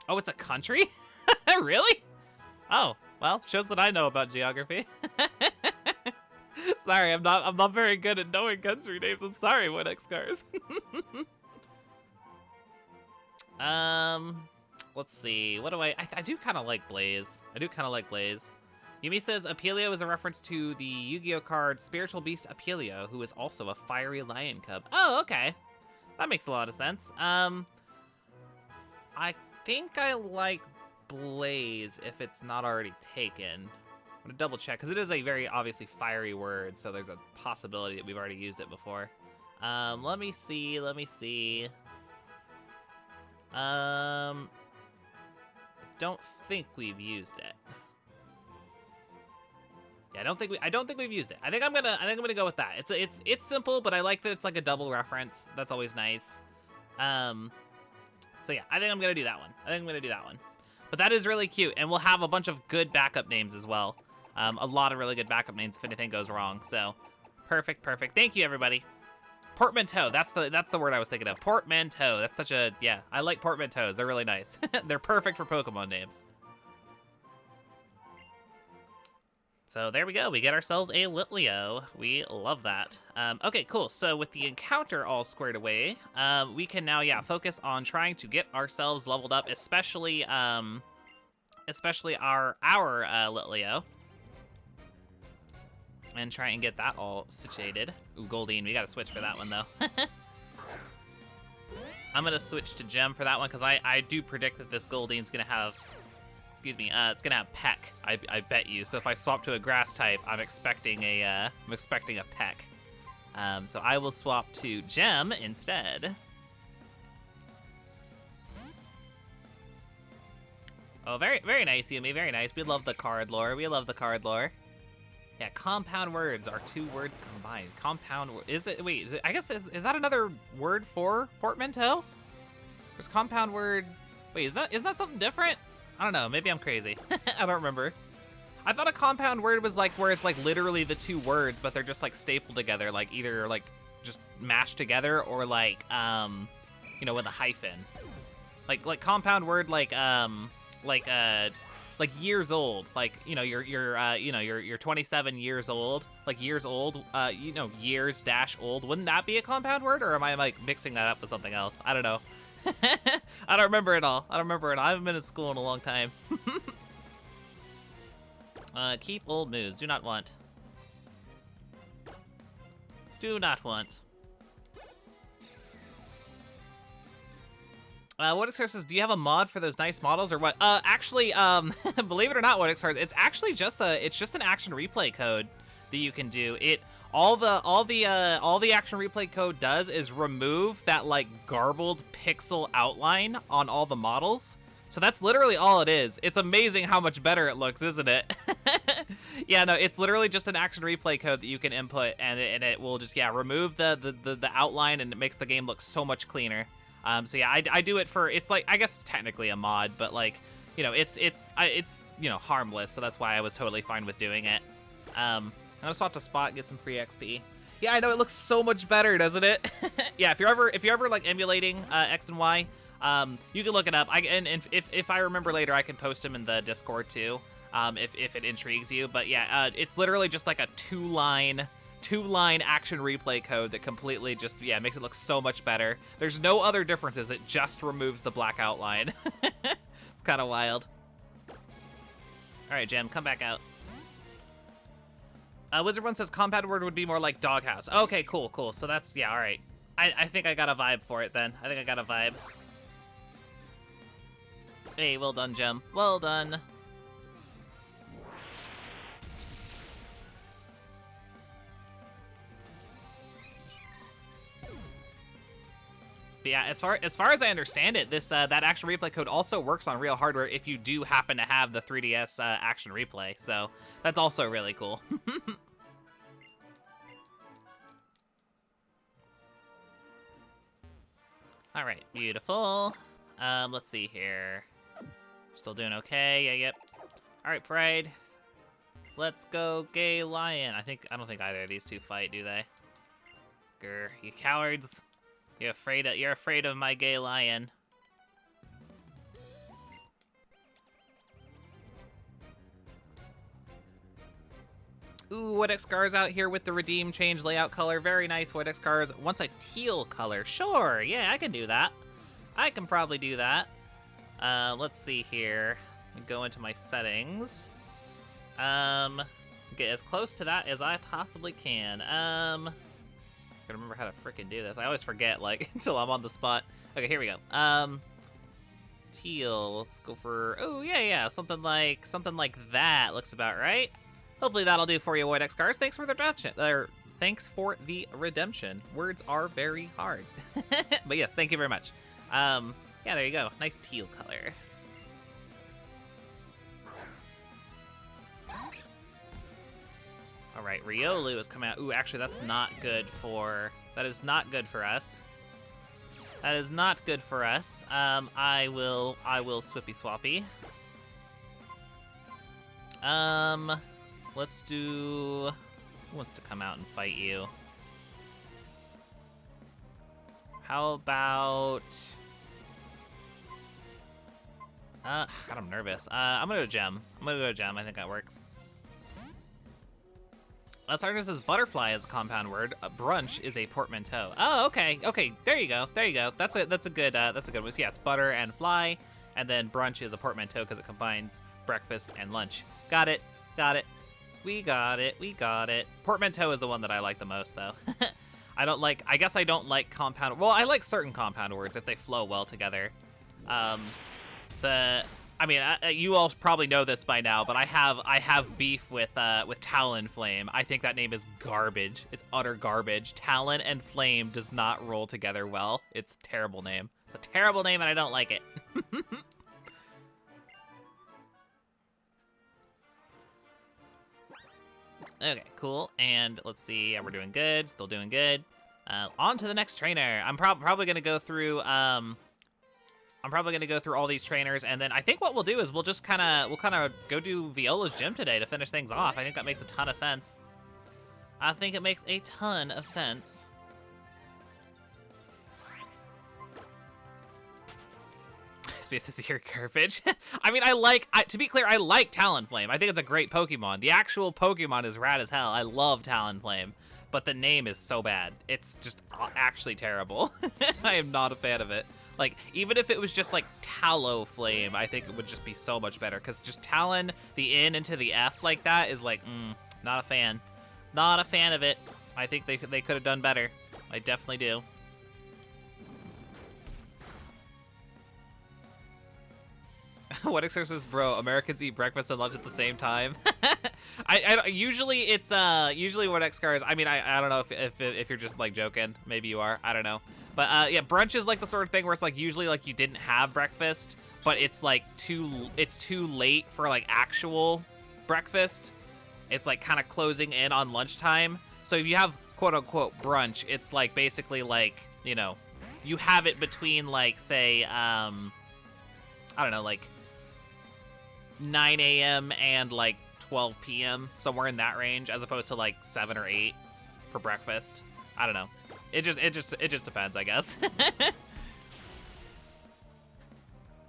Oh, it's a country? Really? Oh, well, shows that I know about geography. Sorry, I'm not very good at knowing country names. I'm sorry, what X Cars. Let's see. What do I do kind of like Blaze. Yumi says Apelio is a reference to the Yu-Gi-Oh card Spiritual Beast Apelio, who is also a fiery lion cub. Oh, okay. That makes a lot of sense. I think I like Blaze if it's not already taken. I'm gonna double check because it is a very obviously fiery word, so there's a possibility that we've already used it before. Let me see. Don't think we've used it. Yeah, I don't think we've used it. I think I'm gonna go with that. It's simple, but I like that it's like a double reference. That's always nice. So yeah, I think I'm gonna do that one. But that is really cute, and we'll have a bunch of good backup names as well. A lot of really good backup names if anything goes wrong. So perfect. Thank you, everybody. Portmanteau. That's the word I was thinking of. Portmanteau. That's such a I like portmanteaus. They're really nice. They're perfect for Pokemon names. So there we go. We get ourselves a Litleo. We love that. Okay, cool. So with the encounter all squared away, we can now, yeah, focus on trying to get ourselves leveled up, especially our Litleo, and try and get that all situated. Ooh, Goldeen. We gotta switch for that one though. I'm gonna switch to Gem for that one because I do predict that this Goldeen's gonna have. Excuse me, it's gonna have Peck, I bet you. So if I swap to a grass type, I'm expecting a Peck. So I will swap to Gem instead. Oh, very, very nice, Yumi, very nice. We love the card lore, Yeah, compound words are 2 words combined. I guess, is that another word for portmanteau? There's compound word, isn't that something different? I don't know, maybe I'm crazy. I don't remember. I thought a compound word was like where it's like literally the 2 words, but they're just like stapled together, like either like just mashed together or like with a hyphen. Like compound word like years old. Like, you're 27 years old. Like years old, years dash old. Wouldn't that be a compound word, or am I like mixing that up with something else? I don't know. I don't remember it all. I haven't been in school in a long time. Keep old moves. Do not want. What says, do you have a mod for those nice models or what? Actually, believe it or not, what it's actually just an action replay code that you can do. All the action replay code does is remove that like garbled pixel outline on all the models. So that's literally all it is. It's amazing how much better it looks, isn't it? Yeah, no, it's literally just an action replay code that you can input, and it will just remove the outline, and it makes the game look so much cleaner. So yeah, I do it for, it's like, I guess it's technically a mod, but like, it's harmless, so that's why I was totally fine with doing it. I'm gonna swap to Spot, get some free XP. Yeah, I know, it looks so much better, doesn't it? Yeah, if you're ever like emulating X and Y, you can look it up. If I remember later, I can post them in the Discord too, if it intrigues you. But yeah, it's literally just like a two-line action replay code that completely just, makes it look so much better. There's no other differences. It just removes the black outline. It's kind of wild. All right, Gem, come back out. Wizard One says compound word would be more like doghouse. Okay, cool. So that's, all right. I think I got a vibe for it then. I think I got a vibe. Hey, well done, Gem. Well done. But yeah, as far as I understand it, this that action replay code also works on real hardware if you do happen to have the 3DS action replay. So that's also really cool. All right, beautiful. Let's see here. Still doing okay. Yeah, yep. All right, Pride. Let's go, Gay Lion. I don't think either of these two fight, do they? Grr, you cowards. You're afraid of my Gay Lion. Ooh, Wodex Gar's out here with the redeem change layout color. Very nice, Wodex Gar's. Wants a teal color. Sure, yeah, I can do that. I can probably do that. Let's see here. Let me go into my settings. Get as close to that as I possibly can. Gotta remember how to frickin' do this. I always forget, like, until I'm on the spot. Okay, here we go. Teal. Let's go for, oh yeah, something like that looks about right. Hopefully that'll do for you, Void Cars. Thanks for the redemption. Thanks for the redemption. Words are very hard. But yes, thank you very much. Yeah, there you go. Nice teal color. All right, Riolu has come out. Ooh, actually, that's not good for... That is not good for us. That is not good for us. I will swippy swappy. Let's do... Who wants to come out and fight you? How about... God, I'm nervous. I'm gonna go Gem. I think that works. Sargent says butterfly is a compound word. Brunch is a portmanteau. Oh, okay. Okay, there you go. There you go. That's a good one. Yeah, it's butter and fly, and then brunch is a portmanteau because it combines breakfast and lunch. Got it. Got it. We got it. We got it. Portmanteau is the one that I like the most, though. I guess I don't like compound. Well, I like certain compound words if they flow well together. You all probably know this by now, but I have beef with Talonflame. I think that name is garbage. It's utter garbage. Talon and Flame does not roll together well. It's a terrible name. It's a terrible name, and I don't like it. Okay, cool. And let's see. Yeah, we're doing good. Still doing good. On to the next trainer. I'm probably gonna go through. I'm probably gonna go through all these trainers, and then I think what we'll do is we'll kind of go do Viola's gym today to finish things off. I think that makes a ton of sense. I think it makes a ton of sense. Space is your garbage. I mean, to be clear, I like Talonflame. I think it's a great Pokemon. The actual Pokemon is rad as hell. I love Talonflame, but the name is so bad. It's just actually terrible. I am not a fan of it. Like, even if it was just like Talonflame, I think it would just be so much better. Because just Talon, the N into the F like that is like, not a fan. Not a fan of it. I think they could have done better. I definitely do. What says, bro? Americans eat breakfast and lunch at the same time. Usually it's usually what X-Cars. I mean, I don't know if you're just like joking. Maybe you are. I don't know. But yeah, brunch is like the sort of thing where it's like usually like you didn't have breakfast, but it's like too late for like actual breakfast. It's like kind of closing in on lunchtime. So if you have quote unquote brunch, it's like basically like, you know, you have it between like say I don't know, like 9 a.m. and like 12 p.m. somewhere in that range, as opposed to like 7 or 8 for breakfast. I don't know. It just depends, I guess.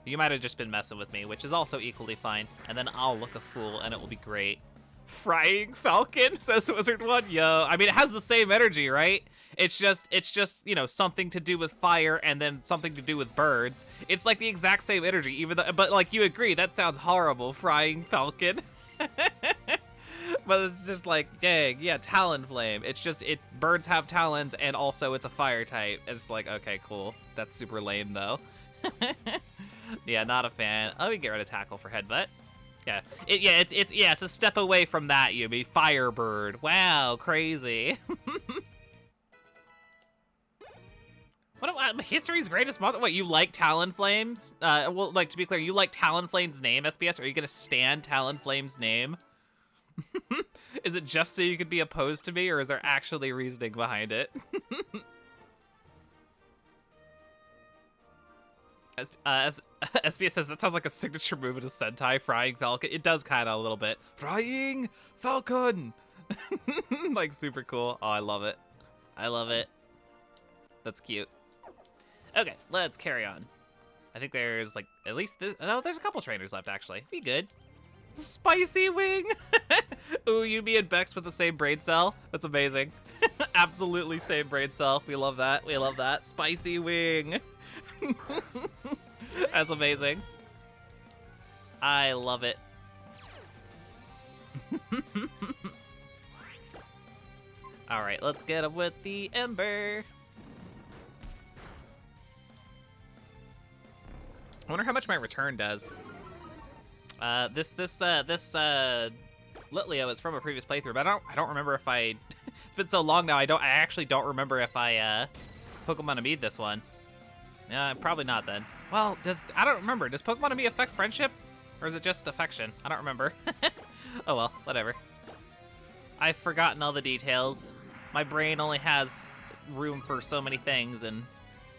You might have just been messing with me, which is also equally fine. And then I'll look a fool, and it will be great. Frying Falcon, says Wizard One. Yo, I mean, it has the same energy, right? It's just, you know, something to do with fire and then something to do with birds. It's like the exact same energy, even though, but like you agree, that sounds horrible, Frying Falcon. But it's just like, dang, yeah, Talonflame. It's just, birds have talons and also it's a fire type. It's like, okay, cool. That's super lame though. Yeah, not a fan. Let me get rid of Tackle for Headbutt. Yeah, it's a step away from that, Yumi. Firebird. Wow, crazy. What about history's greatest monster? What, you like Talonflame's? Well, like, to be clear, you like Talonflame's name, SBS? Are you gonna stand Talonflame's name? Is it just so you could be opposed to me, or is there actually reasoning behind it? SBS says, that sounds like a signature move in a Sentai, Frying Falcon. It does kind of a little bit. Frying Falcon! Like, super cool. Oh, I love it. I love it. That's cute. Okay, let's carry on. I think there's, like, at least this. No, there's a couple trainers left, actually. Be good. Spicy Wing! Ooh, Yumi and Bex with the same brain cell. That's amazing. Absolutely same brain cell. We love that. We love that. Spicy Wing. That's amazing. I love it. All right, let's get him with the Ember. I wonder how much my return does. This Litleo is from a previous playthrough, but I don't remember if I. It's been so long now. I actually don't remember if I Pokemon Amii'd this one. Probably not then. Well, I don't remember. Does Pokemon Amii'd affect friendship, or is it just affection? I don't remember. Oh well, whatever. I've forgotten all the details. My brain only has room for so many things, and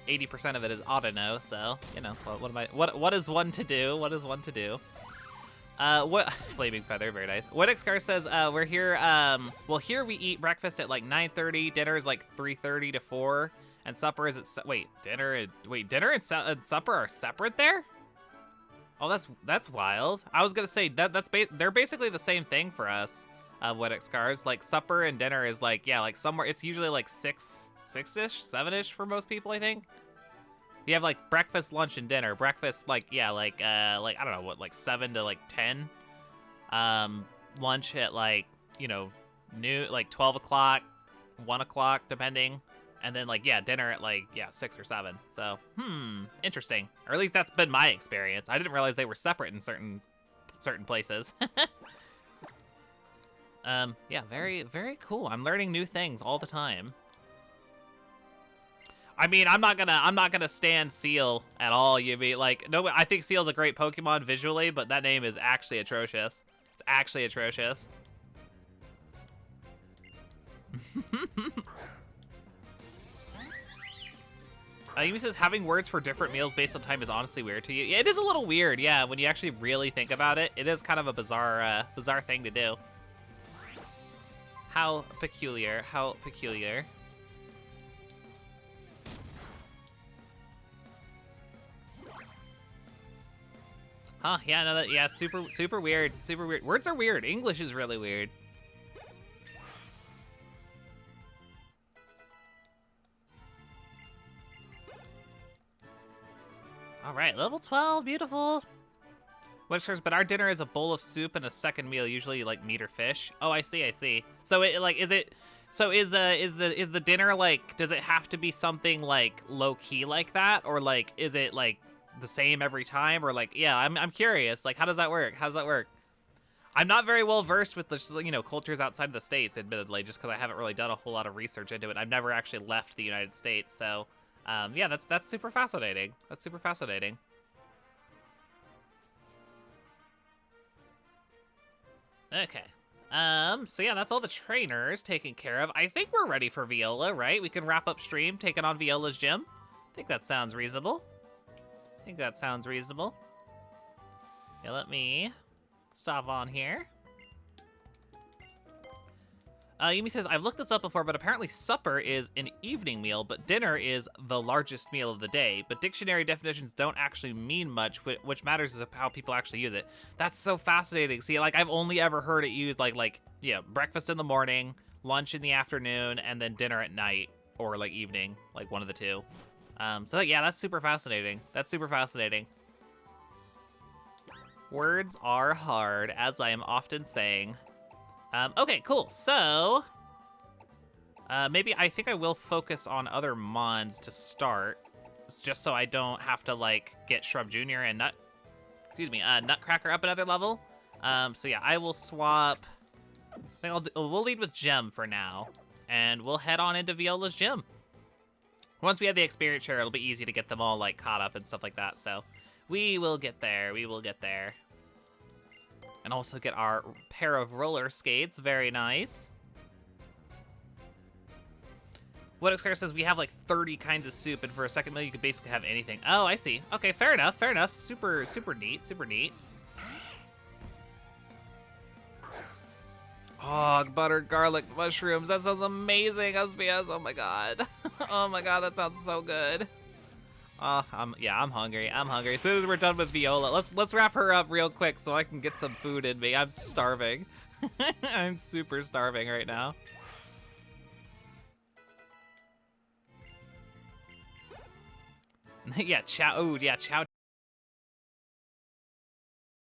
80% of it is auto-know. So you know, what is one to do? What is one to do? What Flaming Feather, very nice. What Xcar says, we're here. Well, here we eat breakfast at like 9:30. Dinner is like 3:30 to 4. And supper is at dinner and supper are separate there? Oh, that's wild. I was gonna say they're basically the same thing for us. wedding scars. Like supper and dinner is like, yeah, like somewhere, it's usually like six-ish, seven-ish for most people, I think. You have like breakfast, lunch, and dinner. Breakfast, like, yeah, like I don't know what, like 7 to like 10. Lunch at like, you know, noon, like 12 o'clock, 1 o'clock, depending. And then like, yeah, dinner at like, yeah, 6 or 7. So, interesting. Or at least that's been my experience. I didn't realize they were separate in certain places. Yeah, very, very cool. I'm learning new things all the time. I mean, I'm not gonna stand Seal at all. You mean like, no? I think Seal's a great Pokemon visually, but that name is actually atrocious. It's actually atrocious. Yumi says having words for different meals based on time is honestly weird to you. Yeah, it is a little weird. Yeah, when you actually really think about it, it is kind of a bizarre thing to do. How peculiar. How peculiar. Huh, yeah, no, yeah, super weird, super weird. Words are weird. English is really weird. All right, level 12, beautiful. But our dinner is a bowl of soup and a second meal, usually like meat or fish. Oh, I see, I see. So it like, is the dinner like, does it have to be something like low key like that, or like, is it like the same every time, or like, yeah, I'm curious, like, how does that work? I'm not very well versed with the, you know, cultures outside of the States, admittedly, just because I haven't really done a whole lot of research into it. I've never actually left the United States, so yeah, that's super fascinating. That's super fascinating. Okay. So yeah, that's all the trainers taken care of. I think we're ready for Viola, right? We can wrap up stream taking on Viola's gym. I think that sounds reasonable. Yeah, let me stop on here. Yumi says, I've looked this up before, but apparently supper is an evening meal, but dinner is the largest meal of the day. But dictionary definitions don't actually mean much, which matters is how people actually use it. That's so fascinating. See, like, I've only ever heard it used like, yeah, breakfast in the morning, lunch in the afternoon, and then dinner at night, or like evening, like one of the two. So yeah, that's super fascinating. Words are hard, as I am often saying. Okay, cool. So, maybe I think I will focus on other mons to start, just so I don't have to like get Shrub Jr. and Nutcracker up another level. So yeah, I will swap. I think we'll lead with Gem for now, and we'll head on into Viola's gym. Once we have the experience share, it'll be easy to get them all like caught up and stuff like that. So we will get there. And also get our pair of roller skates. Very nice. What says we have like 30 kinds of soup, and for a second meal you could basically have anything. Oh, I see. Okay, fair enough. Super neat. Oh, buttered garlic mushrooms. That sounds amazing, SBS. Oh my god. Oh my god, that sounds so good. I'm hungry. As soon as we're done with Viola, let's wrap her up real quick so I can get some food in me. I'm starving. I'm super starving right now. Yeah, Chow